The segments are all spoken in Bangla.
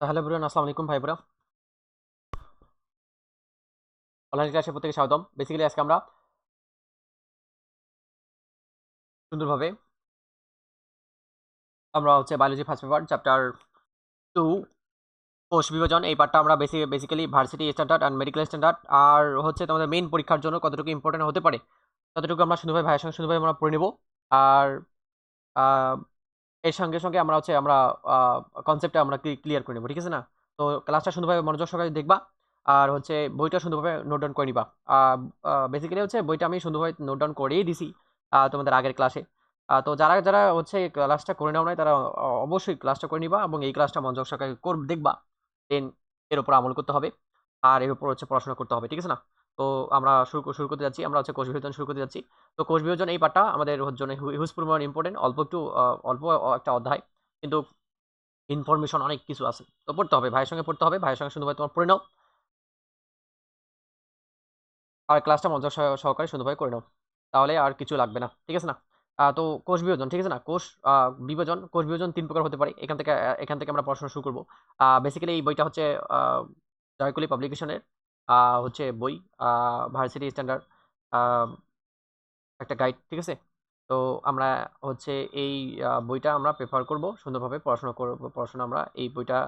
হ্যালো এভরিওয়ান, আসসালামু আলাইকুম ভাই ব্রা। অনলাইন ক্লাসে প্রত্যেকে স্বাগতম। বেসিক্যালি আজকে আমরা সুন্দরভাবে বায়োলজি ফার্স্ট পেপার চ্যাপ্টার 2 কোষ বিভাজন এই পার্টটা আমরা basically varsity standard and medical standard আর তোমাদের মেইন পরীক্ষার জন্য কতটুকু ইম্পর্টেন্ট হতে পারে ততটুকু আমরা সুন্দরভাবে ভাইয়ের সঙ্গে সুন্দরভাবে আমরা পড়ে নেব। আর আহ, এর সঙ্গে সঙ্গে আমরা কনসেপ্টটা আমরা ক্লিয়ার করে নেব, ঠিক আছে না? তো ক্লাসটা সুন্দরভাবে মনোযোগ সহকারে দেখবা আর বইটা সুন্দরভাবে নোট ডাউন করে নিবা। বেসিক্যালি বইটা আমি সুন্দরভাবে নোট ডাউন করেই দিছি তোমাদের আগের ক্লাসে। তো যারা যারা এই ক্লাসটা করে নাও নাই তারা অবশ্যই ক্লাসটা করে নিবা এবং এই ক্লাসটা মনোযোগ সহকারে দেখবা। দেন এর উপর আমল করতে হবে আর এর উপর পড়াশোনা করতে হবে, ঠিক আছে না? তো আমরা শুরু করতে যাচ্ছি। আমরা কোষ বিভাজন শুরু করতে যাচ্ছি। তো কোষ বিভাজন এই পার্টটা আমাদের জন্য হিউজ পরিমাণ ইম্পর্টেন্ট। অল্প একটা অধ্যায়, কিন্তু ইনফরমেশন অনেক কিছু আছে। তো পড়তে হবে, ভাইয়ের সঙ্গে পড়তে হবে। ভাইয়ের সঙ্গে সুন্দরভাবে তোমার পড়ে নাও আর ক্লাসটা মনোযোগ সহকারে সুন্দরভাবে করে নাও, তাহলে আর কিছু লাগবে না, ঠিক আছে না? তো কোষ বিভাজন, ঠিক আছে না? কোষ বিভাজন ৩ প্রকার হতে পারে। এখান থেকে আমরা পড়াশোনা শুরু করব। বেসিক্যালি এই বইটা আহ, জয়কলি পাবলিকেশনের বই, ভার্সিটি স্ট্যান্ডার্ড একটা গাইড, ঠিক আছে? তো আমরা হচ্ছে এই বইটা আমরা প্রেফার করব, সুন্দরভাবে পড়াশোনা আমরা এই বইটা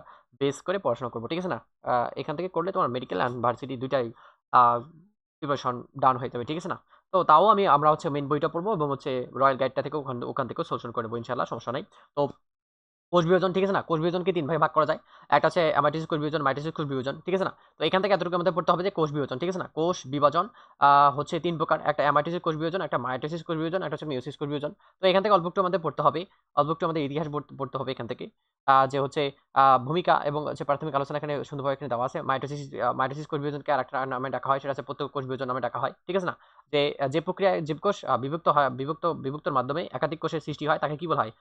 বেস করে পড়াশোনা করব, ঠিক আছে না? এখান থেকে করলে তোমার মেডিকেল অ্যান্ড ভার্সিটি দুইটাই প্রিপারেশন ডান হয়ে যাবে, ঠিক আছে না? তো তাও আমরা মেইন বইটা পড়বো এবং রয়্যাল গাইডটা থেকে ওখান ওখান থেকেও সলিউশন করে নেবো, ইনশাল্লাহ, সমস্যা নাই। তো কোষ বিভাজন, ঠিক আছে না? কোষ বিভাজনকে ৩ ভাগে ভাগ করা যায়। একটা হচ্ছে অ্যামাইটোসিস কোষ বিভাজন, মাইটোসিস কোষ বিভাজন, ঠিক আছে না? তো এখান থেকে এতটুকু আমাদের পড়তে হবে যে কোষ বিভাজন, ঠিক আছে না? কোষ বিভাজন ৩ প্রকার। একটা অ্যামাইটোসিস কোষ বিভাজন, একটা মাইটোসিস কোষ বিভাজন, একটা হচ্ছে মিওসিস কোষ বিভাজন। তো এখান থেকে অল্প একটু আমাদের পড়তে হবে। অল্প একটু আমাদের ইতিহাস পড়তে হবে এখান থেকে। যে ভূমিকা এবং প্রাথমিক আলোচনা এখানে সুন্দরভাবে এখানে দেওয়া আছে। মাইটোসিস কোষ বিভাজনকে আরেকটা নামে ডাকা হয়, সেটা হচ্ছে প্রত্যক্ষ কোষ বিভাজন নামে ডাকা হয়, ঠিক আছে না? যে প্রক্রিয়ায় জীবকোষ বিভক্তর মাধ্যমে একাধিক কোষের সৃষ্টি হয় তাকে কি বলা হয়?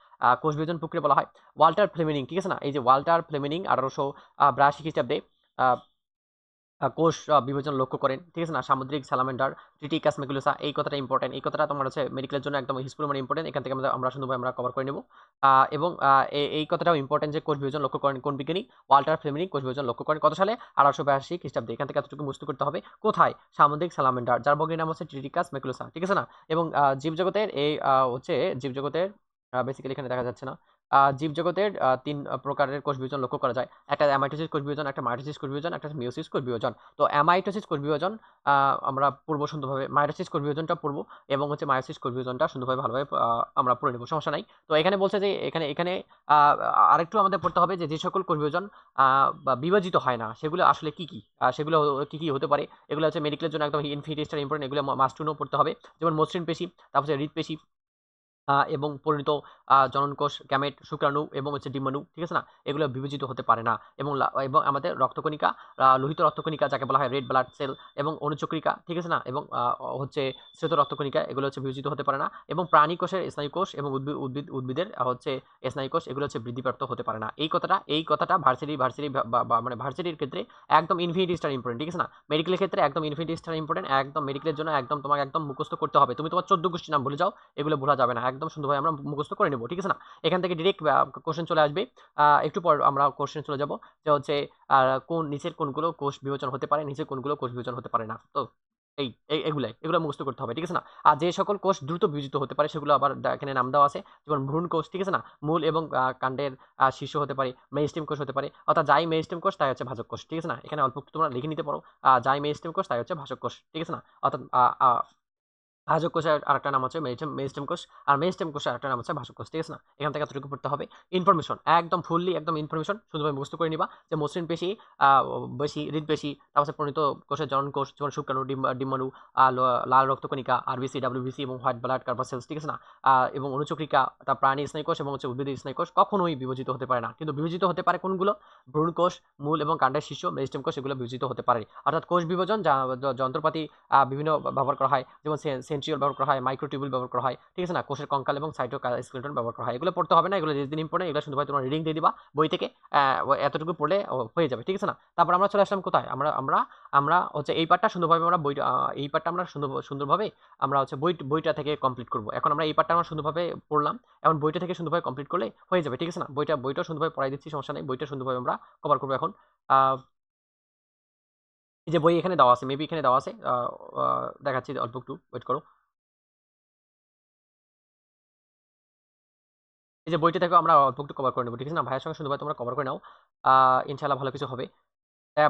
কোষ বিভাজন প্রক্রিয়া বলা হয়। ওয়াল্টার ফ্লেমিনিং, ঠিক আছে না? এই যে ওয়াল্টার ফ্লেমিনিং 1882 খ্রিস্টাব্দে আহ, কোষ বিভাজন লক্ষ্য করেন, ঠিক আছে না? সামুদ্রিক স্যালামেন্ডার ট্রিটিকাস মেকুলোসা, এই কথাটা ইম্পর্টেন্ট। এই কথাটা তোমার মেডিকেলের জন্য একদম হিউজ মানে ইম্পর্টেন্ট। এখান থেকে আমরা সুন্দরভাবে আমরা কভার করে নেব। এবং এই কথাটাও ইম্পর্টেন্ট যে কোষ বিভাজন লক্ষ্য করেন কোন বিজ্ঞানী? ওয়াল্টার ফ্লেমিনিং কোষ বিভাজন লক্ষ্য করেন কত সালে? 1882 খ্রিস্টাব্দে। এখান থেকে এতটুকু বুঝতে করতে হবে। কোথায়? সামুদ্রিক স্যালামেন্ডার, যার বৈজ্ঞানিক নাম হচ্ছে ট্রিটিকাস মেকুলোসা, ঠিক আছে না? এবং জীবজগতের জীবজগতের বেসিক্যালি এখানে দেখা যাচ্ছে না। জীবজগতের ৩ প্রকারের কোষ বিভাজন লক্ষ্য করা যায়। একটা অ্যামাইটোসিস কোষ বিভাজন, একটা মাইটোসিস কোষ বিভাজন, একটা মিওসিস কোষ বিভাজন। তো অ্যামাইটোসিস কোষ বিভাজন আমরা পড়বো সুন্দরভাবে। মাইটোসিস কোষ বিভাজনটা পড়বো এবং মায়োসিস কোষ বিভাজনটা সুন্দরভাবে ভালোভাবে আমরা পড়ে নেব, সমস্যা নাই। তো এখানে বলছে যে এখানে এখানে আহ, আরেকটু আমাদের পড়তে হবে যে যে সকল কোষ বিভাজন বা বিভাজিত হয় না সেগুলো আসলে কি কি, সেগুলো কি কি হতে পারে। এগুলো মেডিকেলের জন্য একদম ইনফিনিটেস্টার ইম্পর্টেন্ট। এগুলো মাস্ট টু নো পড়তে হবে। যেমন মসৃণ পেশি, তারপর হৃৎপেশি, এবং পরিণত জনন কোষ, গ্যামেট, শুক্রাণু এবং ডিম্বাণু, ঠিক আছে না? এগুলো বিভাজিত হতে পারে না। এবং আমাদের রক্তকণিকা, লোহিত রক্তকণিকা যাকে বলা হয় রেড ব্লাড সেল, এবং অনুচক্রিকা, ঠিক আছে না? এবং শ্বেত রক্তকণিকা, এগুলো বিভাজিত হতে পারে না। এবং প্রাণী কোষের স্নায়ু কোষ এবং উদ্ভিদের স্নায়ু কোষ, এগুলো বৃদ্ধিপ্রাপ্ত হতে পারে না। এই কথাটা মানে ভার্সিটির ক্ষেত্রে একদম ইনফিনিটি স্টার ইম্পর্টেন্ট, ঠিক আছে না? মেডিকেলের ক্ষেত্রে একদম ইনফিনিটি স্টার ইম্পর্টেন্ট। একদম মেডিকেলের জন্য একদম তোমাকে একদম মুখস্থ করতে হবে। তুমি তোমার 14 গোষ্ঠীর নাম ভুলে যাও, এগুলো ভোলা যাবে না। একদম সুন্দরভাবে আমরা মুখস্থ করে নেব, ঠিক আছে না? এখান থেকে ডিরেক্ট কোশ্চেন চলে আসবে। একটু পর আমরা কোশ্চেন চলে যাব যে কোন নিচের কোনগুলো কোষ বিভাজন হতে পারে, নিচের কোনগুলো কোষ বিভাজন হতে পারে না। তো এগুলো মুখস্থ করতে হবে, ঠিক আছে না? আর যে সকল কোষ দ্রুত বিভাজিত হতে পারে সেগুলো আবার এখানে নাম দেওয়া আছে। যেমন ভ্রূণ কোষ, ঠিক আছে না? মূল এবং কাণ্ডের শীর্ষ হতে পারে। মেরিস্টেম কোষ হতে পারে, অর্থাৎ যাই মেরিস্টেম কোষ তাই ভাজক কোষ, ঠিক আছে না? এখানে অল্প একটু তোমরা লিখে নিতে পারো। যাই মেরিস্টেম কোষ তাই ভাজক কোষ, ঠিক আছে না? অর্থাৎ ভাজক কোষের আরেকটা নাম হচ্ছে মেরিস্টেম কোষ, আর মেরিস্টেম কোষের আরেকটা নাম হচ্ছে ভাজক কোষ, ঠিক আছে না? এখান থেকে এতটুকু পড়তে হবে। ইনফরমেশন একদম ফুললি একদম ইনফরমেশন সুন্দরভাবে মুখস্থ করে নিবা। যে মসৃণ পেশি, হৃদপেশি, তারপর পরিণত কোষের জনন কোষ যেমন শুক্রাণু, ডিম্বাণু, লাল রক্তকণিকা, আরবিসি, ডাব্লিউবিসি এবং হোয়াইট ব্লাড কর্পাসেলস, ঠিক আছে না? এবং অনুচক্রিকা, তার প্রাণী স্নায়ু কোষ এবং উদ্ভিদের স্নায়ু কোষ কখনোই বিভাজিত হতে পারে না। কিন্তু বিভাজিত হতে পারে কোনগুলো? ভ্রূণ কোষ, মূল এবং কাণ্ডের শীর্ষ, মেরিস্টেম কোষ, এগুলো বিভাজিত হতে পারে। অর্থাৎ কোষ বিভাজন যন্ত্রপাতি বিভিন্ন ব্যবহার করা হয়, যেমন সেন্ট্রিওল ব্যবহার করা হয়, মাইক্রোটিউবুল ব্যবহার করা হয়, ঠিক আছে না, কোষের কঙ্কাল এবং সাইটোস্কেলেটন ব্যবহার করা হয়। এগুলো পড়তে হবে না, এগুলো যেদিন ইম্পর্টেন্ট এগুলো শুধু ভাই তোমার রিডিং দিয়ে দিবা বই থেকে, এতটুকু পড়লে হয়ে যাবে, ঠিক আছে না। তারপর আমরা চলে আসলাম কোথায়, আমরা আমরা আমরা হচ্ছে এই পার্টটা সুন্দরভাবে আমরা বইটা এই পার্টটা আমরা সুন্দরভাবে আমরা হচ্ছে বইটা থেকে কমপ্লিট করব। এখন আমরা এই পার্টটা আমরা সুন্দরভাবে পড়লাম, এখন বইটা থেকে সুন্দরভাবে কমপ্লিট করলে হয়ে যাবে, ঠিক আছে না। বইটাও সুন্দরভাবে পড়াই দিচ্ছি, সমস্যা নেই, বইটা সুন্দরভাবে আমরা কভার করবো এখন। এই যে বই এখানে দেওয়া আছে, মেবি এখানে দেওয়া আছে, দেখাচ্ছি, অল্প একটু ওয়েট করো। এই যে বইটা থেকে আমরা অল্প একটু কভার করে নেবো, ঠিক আছে না, ভাইয়ের সঙ্গে সুন্দরভাবে তোমরা কভার করে নাও, ইনশাল্লাহ ভালো কিছু হবে।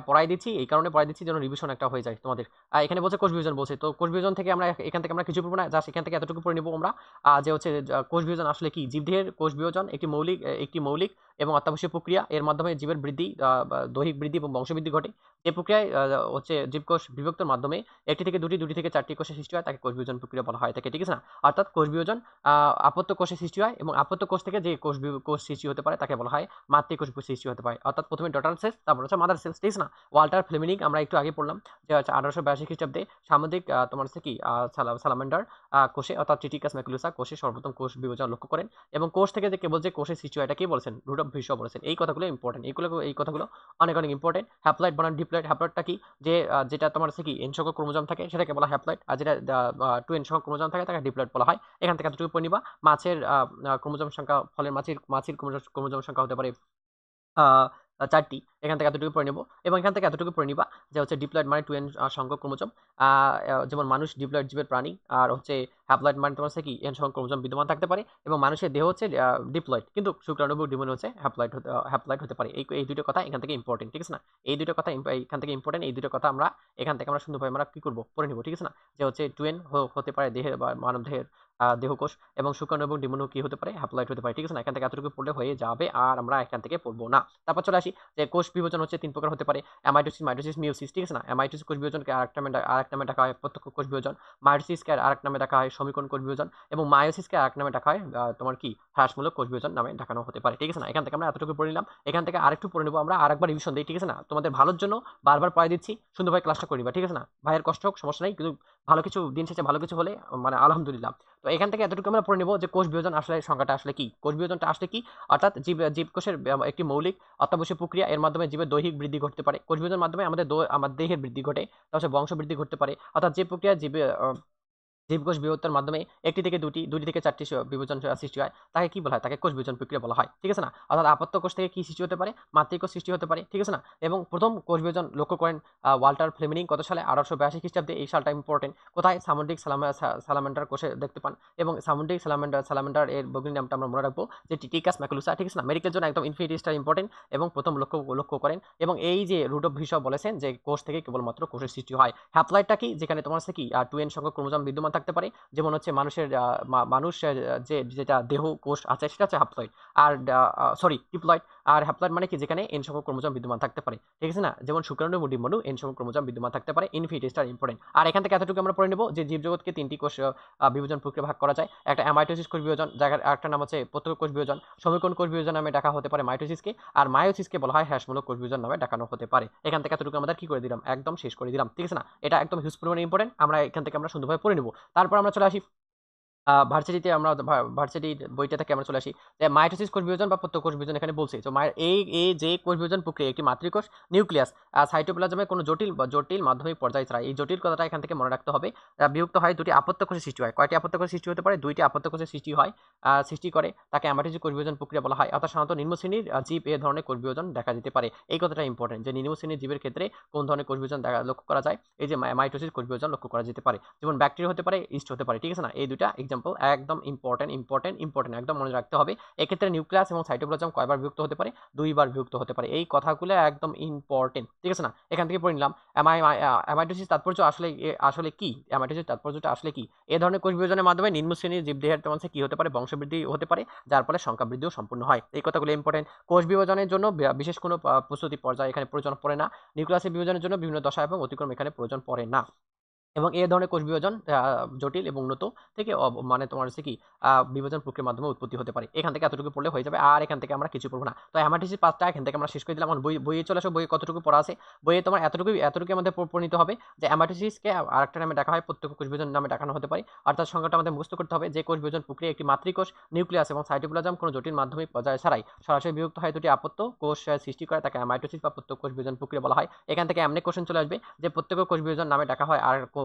পড়াই দিচ্ছি, এই কারণে পড়াই দিচ্ছি যেন রিভিশন একটা হয়ে যায় তোমাদের। এখানে বলছে কোষ বিভাজন বলছে, তো কোষ বিভাজন থেকে আমরা এখান থেকে আমরা কিছু পড়বো না, জাস্ট এখান থেকে এতটুকু পড়ে নিবো আমরা, যে হচ্ছে কোষ বিভাজন আসলে কি। জীবদেহের কোষ বিভাজন একটি মৌলিক এবং অত্যাবশ্যকীয় প্রক্রিয়া, এর মাধ্যমে জীবের বৃদ্ধি, দৈহিক বৃদ্ধি এবং বংশবৃদ্ধি ঘটে। এই প্রক্রিয়ায় হচ্ছে জীবকোষ বিভক্তর মাধ্যমে একটি থেকে দুটি থেকে চারটি কোষের সৃষ্টি হয়, তাকে কোষ বিভাজন প্রক্রিয়া বলা হয় থাকে, ঠিক আছে না। অর্থাৎ কোষ বিভাজন আপত্য কোষের সৃষ্টি হয়, এবং আপত্য কোষ থেকে যে কোষ সৃষ্টি হতে পারে তাকে বলা হয় মাতৃকোষ সৃষ্টি হতে পারে। অর্থাৎ প্রথমে ডটার সেলস, তারপর হচ্ছে মাদার সেলস, ঠিক আছে না। ওয়াল্টার ফ্লেমিনিং আমরা একটু আগে পড়লাম, যে হচ্ছে 1882 খ্রিস্টাব্দে সামুদ্রিক তোমার হচ্ছে কি সালামান্ডার কোষে, অর্থাৎ ট্রিটিকাস ম্যাকুলোসা কোষে সর্বপ্রথম কোষ বিভাজন লক্ষ্য করেন, এবং কোষ থেকে যে কেবল যে কোষের সৃষ্টি হয় এটা কি বলেছেন, রুট অফ ভিসুয়া বলেছেন। এই কথাগুলো ইম্পর্টেন্ট, এই কথাগুলো অনেক অনেক ইম্পর্টেন্ট। হ্যাপ্লয়েড বনাম ডিপ্লয়েড, হ্যাপ্লয়েডটা কি, যে যেটা তোমার হচ্ছে কি এন সংখ্যক ক্রোমোজোম থাকে সেটাকে বলা হ্যাপ্লয়েড, আর যেটা 2n সংখ্যক ক্রোমোজোম থাকে তাকে ডিপ্লয়েড বলা হয়। এখান থেকে এতটুকু পড়ে নিবা। মাছের ক্রোমোজোম সংখ্যা, ফলের মাছির ক্রোমোজোম সংখ্যা হতে পারে 4টি, এখান থেকে এতটুকু পড়ে নেব, এবং এখান থেকে এতটুকু পড়ে নিবা যে হচ্ছে ডিপ্লয়েড মানে 2n সংখ্যক ক্রোমোজোম, যেমন মানুষ ডিপ্লয়েড জীবের প্রাণী, আর হচ্ছে হ্যাপ্লয়েড মানে তোমার হচ্ছে কি n সংখ্যক ক্রোমোজোম বিদ্যমান থাকতে পারে, এবং মানুষের দেহ হচ্ছে ডিপ্লয়েড, কিন্তু শুক্রাণু এবং ডিম্বাণু হচ্ছে হ্যাপ্লয়েড হতে পারে। এই দুটো কথা এখান থেকে ইম্পর্টেন্ট, ঠিক আছে না। এই দুটো কথা এখান থেকে ইম্পর্টেন্ট, এই দুটো কথা আমরা এখান থেকে আমরা সুন্দরভাবে আমরা কি করবো, পড়ে নিব, ঠিক আছে না। যে হচ্ছে 2n হতে পারে দেহের বা মানব দেহের দেহকোষ, এবং শুক্রাণু এবং ডিম্বাণু কি হতে পারে, হ্যাপ্লয়েড হতে পারে, ঠিক আছে না। এখান থেকে এতটুকু পড়লে হয়ে যাবে, আর আমরা এখান থেকে পড়বো না। তারপর চলে আসি যে কোষ বিভাজন হচ্ছে 3 প্রকার হতে পারে, অ্যামাইটোসিস, মাইটোসিস, মিওসিস, ঠিক আছে না। অ্যামাইটোসিস কোষ বিভাজনকে আরেকটা নামে ডাকা হয় প্রত্যক্ষ কোষ বিভাজন, মাইটোসিসকে আরেক নামে ডাকা হয় সমীকরণ কোষ বিভাজন, এবং মায়োসিসকে আরেক নামে ডাকা হয় তোমার কি হ্রাসমূলক কোষ বিভাজন নামে ডাকানো হতে পারে, ঠিক আছে না। এখান থেকে আমরা এতটুকু পড়ে নিলাম, এখান থেকে আরেকটু পড়ে নেবো আমরা, আরেকবার রিভিশন দিই, ঠিক আছে না। তোমাদের ভালোর জন্য বারবার পড়াই দিচ্ছি, সুন্দরভাবে ক্লাসটা করে নিবা, ঠিক আছে না। ভাইয়ের কষ্ট হোক সমস্যা নেই, কিন্তু ভালো কিছু দিন শেষে ভালো কিছু হলে মানে আলহামদুলিল্লাহ। তো এখান থেকে এতটুকু আমরা পড়ে নেবো যে কোষ বিভাজন আসলে সংখ্যাটা আসলে কি, কোষ বিভাজনটা আসলে কি, অর্থাৎ জীবকোষের একটি মৌলিক অত্যাবশ্যক প্রক্রিয়া, এর মাধ্যমে জীবের দৈহিক বৃদ্ধি ঘটতে পারে। কোষ বিভাজনের মাধ্যমে আমাদের দেহের বৃদ্ধি ঘটে, তাছাড়া বংশ বৃদ্ধি ঘটতে পারে। অর্থাৎ যে প্রক্রিয়া জীবকোষ বিভক্তের মাধ্যমে একটি থেকে দুটি থেকে চারটি বিভাজন সৃষ্টি হয়, তাকে কি বলা হয়, তাকে কোষ বিভাজন প্রক্রিয়া বলা হয়, ঠিক আছে না। অর্থাৎ আপত্য কোষ থেকে কি সৃষ্টি হতে পারে, মাতৃকোষ সৃষ্টি হতে পারে, ঠিক আছে না। এবং প্রথম কোষ বিভাজন লক্ষ্য করেন ওয়াল্টার ফ্লেমিনিং কত সালে, 1882 খ্রিস্টাব্দে। এই সালটা ইম্পর্টেন্ট, কোথায়, সামুদ্রিক সালামান্ডার কোষে দেখতে পান, এবং সামুদ্রিক সালামান্ডার এর বৈজ্ঞানিক নামটা আমরা মনে রাখবো যে টিটিকাস ম্যাকুলোসা, ঠিক আছে না। মেডিকেল জন্য একদম ইনফিনিটি স্টার ইম্পর্টেন্ট, এবং প্রথম লক্ষ্য করেন, এবং এই যে রুট অফ ভিসুয়া বলেছেন যে কোষ থেকে কেবলমাত্র কোষের সৃষ্টি হয়। হ্যাপ্লয়েডটা কি, যেখানে তোমার হচ্ছে কি 2n সংখ্যক ক্রোমোজোম বিদ্যমান থাকতে পারে, যেমন হচ্ছে মানুষের যেটা দেহ কোষ আছে সেটা হচ্ছে হ্যাপ্লয়েড, আর সরি ডিপ্লয়েড। আর হ্যাপ্লয়েড মানে কি, যেখানে n সংখ্যক ক্রোমোজোম বিদ্যমান থাকতে পারে, ঠিক আছে না। যেমন শুক্রাণু এবং ডিম্বাণু n সংখ্যক ক্রোমোজোম বিদ্যমান থাকতে পারে, ইনফিনিটি স্টার ইম্পর্টেন্ট। আর এখান থেকে এতটুকু আমরা পড়ে নেব যে জীবজগৎকে 3টি কোষ বিভাজন প্রক্রিয়া ভাগ করা যায়। একটা অ্যামাইটোসিস কোষ বিভাজন, জায়গার আরেকটা নাম হচ্ছে প্রত্যক্ষ কোষ বিভাজন, সমীকরণ কোষ বিভাজন নামে ডাকা হতে পারে মাইটোসিসকে, আর মায়োসিসকে বলা হয় হ্রাসমূলক কোষ বিভাজন নামে ডাকানো হতে পারে। এখান থেকে এতটুকু আমাদের কি করে দিলাম, একদম শেষ করে দিলাম, ঠিক আছে না। এটা একদম হিউজ পরিমাণে ইম্পর্টেন্ট, আমরা এখান থেকে আমরা সুন্দরভাবে পড়ে নেব। তারপর আমরা চলে আসি ভার্সিটিতে, আমরা ভার্সিটির বইটা থেকে আমরা চলে আসি যে মাইটোসিস কোষ বিভাজন বা প্রত্যক্ষ কোষ বিভাজন এখানে বলছে। তো এই যে কোষ বিভাজন প্রক্রিয়া একটি মাতৃকোষ নিউক্লিয়াস সাইটোপ্লাজমে কোনো জটিল মাধ্যমিক পর্যায়ে ছাড়া, এই জটিল কথাটা এখান থেকে মনে রাখতে হবে। বিভক্ত হয় দুটি আপত্য কোষের সৃষ্টি হয়। কয়টি আপত্য কোষের সৃষ্টি হতে পারে, 2টি আপত্য কোষের সৃষ্টি হয়, সৃষ্টি করে, তাকে অ্যামাইটোসিস কোষ বিভাজন প্রক্রিয়া বলা হয়। অর্থাৎ সাধারণত নিম্ন শ্রেণীর জীব এ ধরনের কোষ বিভাজন দেখা যেতে পারে। এই কথাটা ইম্পর্টেন্ট যে নিম্ন শ্রেণীর জীবের ক্ষেত্রে কোন ধরনের কোষ বিভাজন লক্ষ্য করা যায়, এই যে মাইটোসিস কোষ বিভাজন লক্ষ্য করা যেতে পারে, যেমন ব্যাকটেরিয়া হতে পারে, ইস্ট হতে পারে, ঠিক আছে না। এই দুটা এক্সাম্পল একদম ইম্পর্টেন্ট একদম মনে রাখতে হবে। এক্ষেত্রে নিউক্লিয়াস এবং সাইটোপ্লাজম কয়বার বিভক্ত হতে পারে, 2বার বিভক্ত হতে পারে। এই কথাগুলো একদম ইম্পর্টেন্ট, ঠিক আছে না। এখান থেকে পড়ে নিলাম অ্যামাইটোসিস তাৎপর্য আসলে কি, অ্যামাইটোসিস তাৎপর্যটা আসলে কি। এই ধরনের কোষ বিভাজনের মাধ্যমে নিম্ন শ্রেণীর জীবদেহের তোমার কি হতে পারে, বংশবৃদ্ধি হতে পারে, যার ফলে সংখ্যা বৃদ্ধিও সম্পূর্ণ হয়। এই কথাগুলো ইম্পর্টেন্ট। কোষ বিভাজনের জন্য বিশেষ কোনো প্রস্তুতি পর্যায়ে এখানে প্রয়োজন পড়ে না। নিউক্লিয়াসের বিভাজনের জন্য বিভিন্ন দশা এবং অতিক্রম এখানে প্রয়োজন পড়ে না। এবং এই ধরনের কোষ বিভাজন জটিল এবং উন্নত থেকে মানে তোমার হচ্ছে কি বিভাজন প্রক্রিয়ার মাধ্যমে উৎপত্তি হতে পারে। এখান থেকে এতটুকু পড়লে হয়ে যাবে, আর এখান থেকে আমরা কিছু পড়বো না। তো হেমাটোসিস পার্টটা এখান থেকে আমরা শেষ করে দিলাম। এখন বইয়ে চলে আসো, বইয়ে কতটুকু পড়া আছে। বইয়ে তোমার এতটুকু আমাদের পড়ে নিতে হবে যে হেমাটোসিসকে আরেকটা নামে ডাকা হয়, প্রত্যক্ষ কোষ বিভাজন নামে ডাকানো হতে পারে। অর্থাৎ সংজ্ঞাটা আমাদের মুখস্থ করতে হবে যে কোষ বিভাজন প্রক্রিয়া একটি মাতৃকোষ, নিউক্লিয়াস এবং সাইটোপ্লাজম কোনো জটিল মাধ্যমিক পর্যায়ে ছাড়াই সরাসরি বিভক্ত হয় দুটি আপত্য কোষ সৃষ্টি করে, তাকে হেমাটোসিস বা প্রত্যক্ষ কোষ বিভাজন প্রক্রিয়া বলা হয়। এখান থেকে এমনি কোশ্চেন চলে আসবে যে প্রত্যক্ষ কোষ বিভাজন নামে ডাকা হয় আর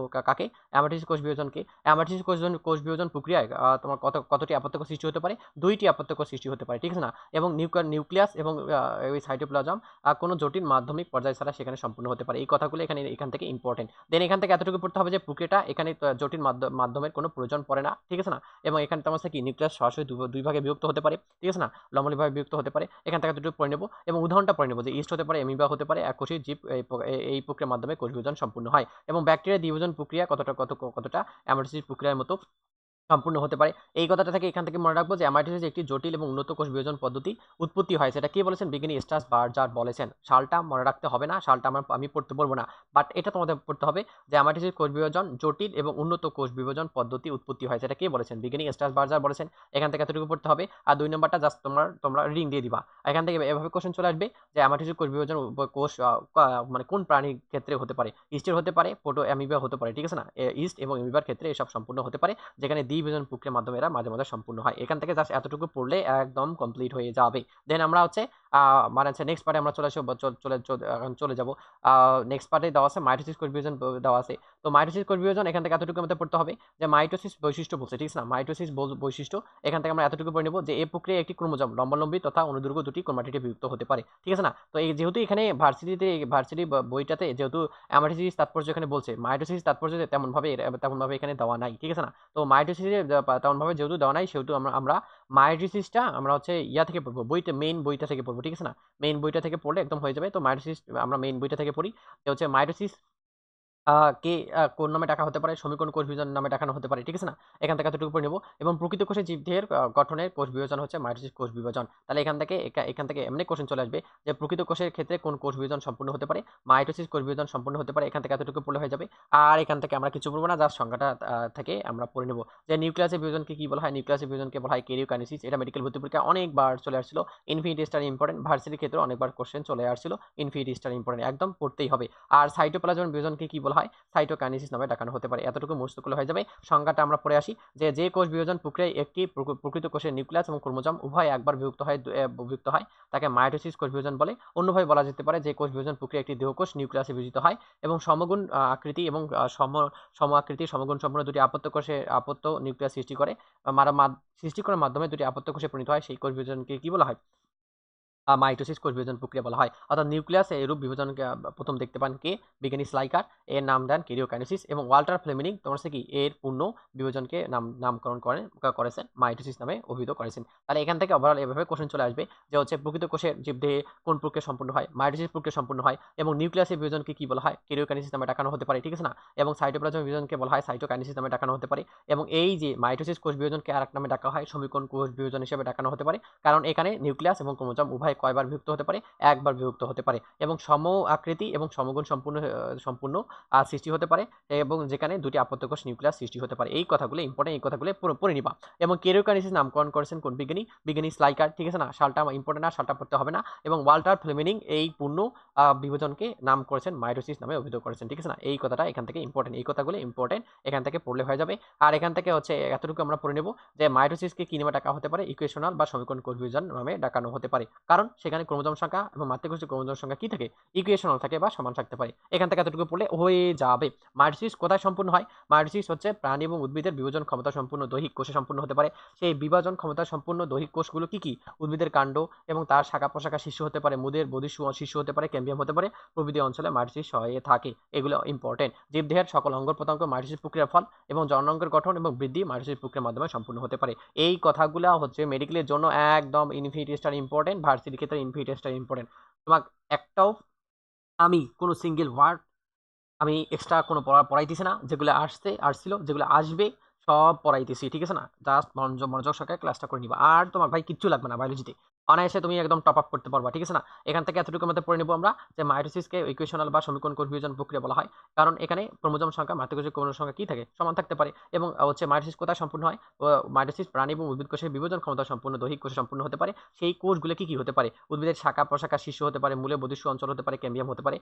কাকে, হেমাটোসিস কোষ বিভাজনকে। হেমাটোসিস কোষ বিভাজন প্রক্রিয়ায় তোমার কতটি আপত্য কোষ সৃষ্টি হতে পারে, 2টি আপত্য কোষ সৃষ্টি হতে পারে, ঠিক আছে না। এবং নিউক্লিয়াস এবং ওই সাইটোপ্লাজম কোনো জটিল মাধ্যমিক পর্যায় ছাড়া সেখানে সম্পূর্ণ হতে পারে। এই কথাগুলো এখান থেকে ইম্পর্টেন্ট। দেন এখান থেকে এতটুকু পড়তে হবে যে প্রক্রিয়াটা এখানে জটিল মাধ্যমের কোনো প্রয়োজন পড়ে না, ঠিক আছে না। এবং এখানে তোমার কি নিউক্লিয়াস সরাসরি দুই ভাগে বিভক্ত হতে পারে, ঠিক আছে না, লম্বলিভাবে বিভক্ত হতে পারে। এখান থেকে এতটুকু পড়ে নেব এবং উদাহরণটা পড়ে নেব যে ইস্ট হতে পারে, অ্যামিবা হতে পারে, এককোষী জীব এই প্রক্রিয়ার মাধ্যমে কোষ বিভাজন সম্পূর্ণ হয়। এবং ব্যাকটেরিয়া দ্বিভাজন প্রক্রিয়া কতটা হেমাটোসিস প্রক্রিয়ার মতো সম্পূর্ণ হতে পারে। এই কথাটা থেকে এখান থেকে মনে রাখবো যে হেমাটোসিস একটি জটিল এবং উন্নত কোষ বিভাজন পদ্ধতি উৎপত্তি হয়। সেটা কে বলেছেন? বিজ্ঞানী স্ট্রাসবার্জার বলেছেন। সালটা মনে রাখতে হবে না, সালটা আমি পড়তে বলবো না, বাট এটা তোমাদের পড়তে হবে যে হেমাটোসিস কোষ বিভাজন জটিল এবং উন্নত কোষ বিভাজন পদ্ধতি উৎপত্তি হয়। সেটা কে বলেছেন? বিজ্ঞানী স্ট্রাসবার্জার বলেছেন। এখান থেকে এতটুকু পড়তে হবে। আর 2 নম্বরটা জাস্ট তোমরা রিডিং দিয়ে দিবা। এখান থেকে এভাবে কোশ্চেন চলে আসবে যে হেমাটোসিস কোষ বিভাজন কোষ মানে কোন প্রাণীর ক্ষেত্রে হতে পারে? ইস্টের হতে পারে, প্রোটো অ্যামিবা হতে পারে, ঠিক আছে না। ইস্ট এবং অ্যামিবার ক্ষেত্রে এসব সম্পূর্ণ হতে পারে, যেখানে দ্বিবিভাজন প্রক্রিয়ার মাধ্যমে এরা মাঝে মাঝে সম্পূর্ণ হয়। এখান থেকে জাস্ট এতটুকু পড়লে একদম কমপ্লিট হয়ে যাবে। দেন আমরা হচ্ছে মানে হচ্ছে নেক্সট পার্টে আমরা চলে আসবো, চলে যাব। নেক্সট পার্টে দেওয়া আছে মাইটোসিস কোষ বিভাজন দেওয়া আছে। তো মাইটোসিস কোষ বিভাজন এখান থেকে এতটুকু আমাদের পড়তে হবে যে মাইটোসিস বৈশিষ্ট্য বলছে, ঠিক আছে না। মাইটোসিস বৈশিষ্ট্য এখান থেকে আমরা এতটুকু পড়ে নেব যে এই প্রক্রিয়া একটি ক্রোমোজোম লম্বালম্বী তথা অনুদৈর্ঘ্য দুটি ক্রোমাটিডে বিভক্ত হতে পারে, ঠিক আছে না। তো এই যেহেতু এখানে ভার্সিটি বইটাতে যেহেতু অ্যামাটোসিস তাৎপর্য এখানে বলছে, মাইটোসিস তাৎপর্য তেমনভাবে এখানে দেওয়া নাই, ঠিক আছে না। তো মাইটোসিসে তেমনভাবে যেহেতু দেওয়া নাই, সেহেতু আমরা মাইটোসিসটা আমরা হচ্ছে ইয়া থেকে পড়বো, মেইন বইটা থেকে পড়বো, ঠিক আছে না। মেইন বইটা থেকে পড়লে একদম হয়ে যাবে। তো মাইটোসিস আমরা মেইন বইটা থেকে পড়ি যে হচ্ছে মাইটোসিস কে কোন নামে ডাকা হতে পারে? সমীকরণ কোষ বিভাজন নামে ডাকানো হতে পারে, ঠিক আছে না। এখান থেকে এতটুকু পড়ে নেব। এবং প্রকৃত কোষে জীবদেহের গঠনের কোষ বিভাজন হচ্ছে মাইটোসিস কোষ বিভাজন। তাহলে এখান থেকে এমনি কোশ্চেন চলে আসবে যে প্রকৃত কোষের ক্ষেত্রে কোন কোষ বিভাজন সম্পূর্ণ হতে পারে? মাইটোসিস কোষ বিভাজন সম্পূর্ণ হতে পারে। এখান থেকে এতটুকু পড়লে হয়ে যাবে। আর এখান থেকে আমরা কিছু পড়বো না, জাস্ট সংজ্ঞাটা থেকে আমরা পড়ে নেব যে নিউক্লিয়াসের বিভাজনকে কি বলা হয়? নিউক্লিয়াসের বিভাজনকে বলা হয় ক্যারিওকাইনেসিস। এটা মেডিকেল ভর্তি পরীক্ষায় অনেকবার চলে আসছিল। ইনফিনিটি স্টার ইম্পর্টেন্ট, ভার্সিটির ক্ষেত্রে অনেকবার কোশ্চেন চলে আসছিল। ইনফিনিটি স্টার ইম্পর্টেন্ট একদম পড়তেই হবে। আর সাইটোপ্লাজম বিভাজনকে কি বলা হয়? সাইটোকাইনেসিস নামে ডাকানো হতে পারে। এতটুকু মুখস্থ করলে হয়ে যাবে। সংজ্ঞাটা আমরা পড়ে আসি যে কোষ বিভাজন প্রক্রিয়ায় একটি প্রকৃত কোষের নিউক্লিয়াস এবং ক্রোমোজোম উভয় একবার বিভক্ত হয় তাকে মাইটোসিস কোষ বিভাজন বলে। অন্যভাবে বলা যেতে পারে যে কোষ বিভাজন প্রক্রিয়া একটি দেহকোষ নিউক্লিয়াসে বিভাজিত হয় এবং সমগুণ আকৃতি এবং সম আকৃতি সমগুণ সম্পন্ন দুটি আপত্য নিউক্লিয়াস সৃষ্টি করার মাধ্যমে দুটি আপত্য কোষে পরিণত হয়, সেই কোষ বিভাজনকে কি বলা হয়? মাইটোসিস কোষ বিভাজন প্রক্রিয়া বলা হয়। অর্থাৎ নিউক্লিয়াসে এরূপ বিভাজনকে প্রথম দেখতে পান কে? বিজ্ঞানী স্লাইকার। এর নাম দেন ক্যারিওকাইনেসিস এবং ওয়াল্টার ফ্লেমিং তোমার হচ্ছে কি এর পূর্ণ বিভাজনকে নামকরণ করেছেন মাইটোসিস নামে অভিহিত করেছেন। তাহলে এখান থেকে ওভারঅল এভাবে কোশ্চেন চলে আসবে যে হচ্ছে প্রকৃত কোষের জীবদেহে কোন প্রক্রিয়া সম্পূর্ণ হয়? মাইটোসিস প্রক্রিয়া সম্পূর্ণ হয়। এবং নিউক্লিয়াসের বিভাজনকে কি বলা হয়? ক্যারিওকাইনেসিস নামে ডাকানো হতে পারে, ঠিক আছে না। এবং সাইটোপ্লাজম বিভাজনকে বলা হয় সাইটোকাইনেসিস নামে ডাকানো হতে পারে। এবং এই যে মাইটোসিস কোষ বিভাজনকে আরেক নামে ডাকা হয় সমীকরণ কোষ বিভাজন হিসেবে ডাকানো হতে পারে, কারণ এখানে নিউক্লিয়াস এবং ক্রোমোজোম উভয় কয়বার বিভক্ত হতে পারে? একবার বিভক্ত হতে পারে। এবং সম আকৃতি এবং সমগুণ সম্পূর্ণ সৃষ্টি হতে পারে, এবং যেখানে দুটি আপত্য কোষ নিউক্লিয়াস সৃষ্টি হতে পারে। এই কথাগুলো ইম্পর্টেন্ট, এই কথাগুলো পড়ে নিবা। এবং ক্যারিওকাইনেসিস নামকরণ করেছেন কোন বিজ্ঞানী? বিজ্ঞানী স্লাইকার, ঠিক আছে না। সালটা ইম্পর্টেন্ট না, সালটা পড়তে হবে না। এবং ওয়াল্টার ফ্লেমিং এই পূর্ণ বিভাজনকে নাম করেছেন মাইটোসিস নামে অভিহিত করেছেন, ঠিক আছে না। এই কথাটা এখান থেকে ইম্পর্টেন্ট, এই কথাগুলো ইম্পর্টেন্ট, এখান থেকে পড়লে হয়ে যাবে। আর এখান থেকে হচ্ছে এতটুকু আমরা পড়ে নেব যে মাইটোসিসকে কি নামে ডাকা হতে পারে? ইকুয়েশনাল বা সমীকরণ কোষ বিভাজন নামে ডাকানো হতে পারে, কারণ সেখানে ক্রোমোজোম সংখ্যা এবং মাতৃকোষের ক্রোমোজোম সংখ্যা কি থাকে? ইকুয়েশনাল থাকে বা সমান থাকতে পারে। এখান থেকে এতটুকু পড়লে হয়ে যাবে। মাইটোসিস কোথায় সম্পূর্ণ হয়? মাইটোসিস হচ্ছে প্রাণী এবং উদ্ভিদের বিভাজন ক্ষমতা সম্পূর্ণ দৈহিক কোষে সম্পূর্ণ হতে পারে। সেই বিভাজন ক্ষমতা সম্পূর্ণ দৈহিক কোষগুলো কি কি? উদ্ভিদের কাণ্ড এবং তার শাখা প্রশাখা শিশু হতে পারে, মুদের বধির শিশু হতে পারে, ক্যাম্বিয়াম হতে পারে, প্রভৃতি অঞ্চলে মাইটোসিস হয়ে থাকে। এগুলো ইম্পর্টেন্ট। জীবদেহের সকল অঙ্গ প্রত্যঙ্গ মাইটোসিস প্রক্রিয়ার ফল এবং জননাঙ্গের গঠন এবং বৃদ্ধি মাইটোসিস প্রক্রিয়ার মাধ্যমে সম্পূর্ণ হতে পারে। এই কথাগুলো হচ্ছে মেডিকেলের জন্য একদম ইনফিনিটি স্টার ইম্পর্টেন্ট, ভার্সিটির ক্ষেত্রে ইনফিনিটি স্টার ইম্পর্টেন্ট। তোমাকে একটাও আমি কোনো সিঙ্গেল ওয়ার্ড আমি এক্সট্রা কোনো পড়াইতেছি না। যেগুলো আসছিল, যেগুলো আসবে সব পড়াইতেছি, ঠিক আছে না। জাস্ট মনোযোগ সহকারে ক্লাসটা করে নিবা। আর তোমার ভাই কিচ্ছু লাগবে না বায়োলজিতে। অনায়াসে তুমি একদম টপ আপ করতে পারবা, ঠিক আছে না? এখান থেকে এতটুকুর মধ্যে পড়ে নিব আমরা যে মাইটোসিসকে ইকুয়েশনাল বা সমীকরণ কোষ বিভাজন প্রক্রিয়া বলা হয়। কারণ এখানে ক্রোমোজোম সংখ্যা মাতৃকোষের ক্রোমোজোম সংখ্যা কি থাকে? সমান থাকতে পারে এবং হচ্ছে মাইটোসিস কোথায় সম্পূর্ণ হয়? মাইটোসিস প্রাণী এবং উদ্ভিদ কোষের বিভাজন ক্ষমতা সম্পন্ন দৈহিক কোষে সম্পূর্ণ হতে পারে। সেই কোষগুলো কি হতে পারে? উদ্ভিদের শাখা, প্রশাখা, শীর্ষ হতে পারে, মূলে বহিঃস্থ অঞ্চল হতে পারে, ক্যাম্বিয়াম হতে পারে।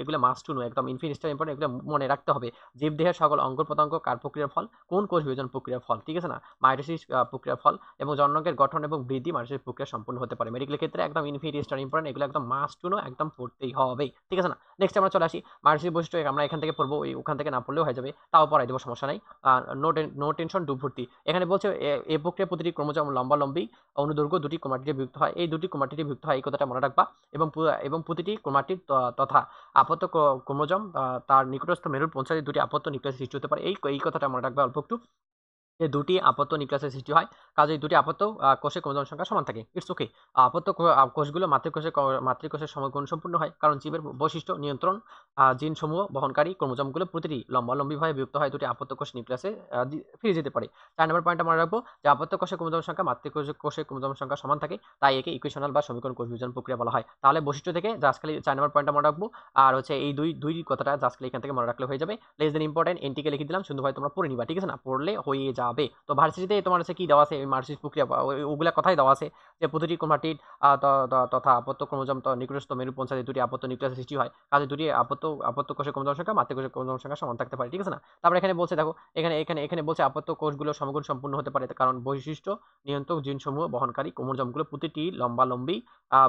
এগুলো মাস্ট টু নো, একদম ইনফিনিটের ইম্পর্টেন্ট, এগুলো মনে রাখতে হবে। জীবদেহের সকল অঙ্গ-প্রত্যঙ্গ কার প্রক্রিয়ার ফল? কোন কোষ বিভাজন প্রক্রিয়ার ফল, ঠিক আছে না? মাইটোসিস প্রক্রিয়ার ফল এবং জননাঙ্গের গঠন এবং বৃদ্ধি মাইটোসিস প্রক্রিয়া সম্পূর্ণ হতে পারে। মেডিকেল ক্ষেত্রে একদম ইনফিনিটি স্টার ইম্পর্টেন্ট, এগুলো একদম মাস্ট টু নো, একদম পড়তেই হবে, ঠিক আছে না? নেক্সট আমরা চলে আসি মাইটোসিস বৈশিষ্ট্য, আমরা এখান থেকে পড়বো, ওখান থেকে না পড়লেও হয়ে যাবে, তাও পড়াই দেবো, সমস্যা নাই। নো টেনশন, ডু ভর্তি। এখানে বলছে এই প্রক্রিয়া প্রতিটি ক্রোমোজোম লম্বালম্বি অনুদৈর্ঘ্য দুটি ক্রোমাটিডে বিভক্ত হয়, এই দুটি ক্রোমাটিডে বিভক্ত হয়, এই কথাটা মনে রাখবা। এবং প্রতিটি ক্রোমাটিড তথা আপত্ত ক্রোমোজোম তার নিকটস্থ মেরুর পৌঁছাতে দুটি আপত্ত নিউক্লিয়াস সৃষ্টি হতে পারে, এই কথাটা মনে রাখবা অল্প একটু, যে দুটি আপত্ত নিউক্লিয়াসের সৃষ্টি হয়। কাজেই দুটি আপত্ত কোষে ক্রোমোজোম সংখ্যা সমান থাকে। It's okay. আপত্ত কোষগুলো মাতৃকোষের গুণসম্পন্ন হয়, কারণ জীবের বৈশিষ্ট্য নিয়ন্ত্রণ জিনসমূহ বহনকারী ক্রোমোজোমগুলো প্রতিটি লম্বালম্বিভাবে বিভক্ত হয় দুটি আপত্ত কোষ নিউক্লিয়াসে ফিরে যেতে পারে। 4 নম্বর পয়েন্টটা মনে রাখবো যে আপত্ত কোষের ক্রোমোজোম সংখ্যা কোষের ক্রোমোজোম সংখ্যা সমান থাকে, তাই একে ইকুয়েশনাল বা সমীকরণ কোষ বিভাজন প্রক্রিয়া বলা হয়। তাহলে বৈশিষ্ট্য থেকে জাস্ট খালি 4 নম্বর পয়েন্টটা মনে রাখবো। আর হচ্ছে এই দুই কথাটা জাস্ট খালি এখান থেকে মনে রাখলে হয়ে যাবে। লেস দেন ইম্পর্টেন্ট এনটিকে লিখে দিলাম, সুন্দরভাবে তোমরা পড়ে নিবা, ঠিক আছে না? পড়লে হয়ে যাবে। তো ভার্সিটিতে তোমার হচ্ছে কি দেওয়া আছে, মার্কশিট প্রক্রিয়া ওগুলা কথাই দেওয়া আছে যে প্রতিটি ক্রোমাটিড তথা আপত্ত ক্রোমোজোম নিকটস্থ মেরু পৌঁছাতে দুটি আপত্ত নিউক্লিয়াস সৃষ্টি হয়, কাজে দুটি আপত্ত কোষের ক্রোমোজোম সংখ্যা মাতৃকোষের ক্রোমোজোম সংখ্যা সমান থাকতে পারে, ঠিক আছে না? তারপর এখানে বলছে দেখো, এখানে বলছে আপত্ত কোষগুলো সমগুণ সম্পূর্ণ হতে পারে, কারণ বৈশিষ্ট্য নিয়ন্ত্রক জিনসমূহ বহনকারী ক্রোমোজোমগুলো প্রতিটি লম্বালম্বি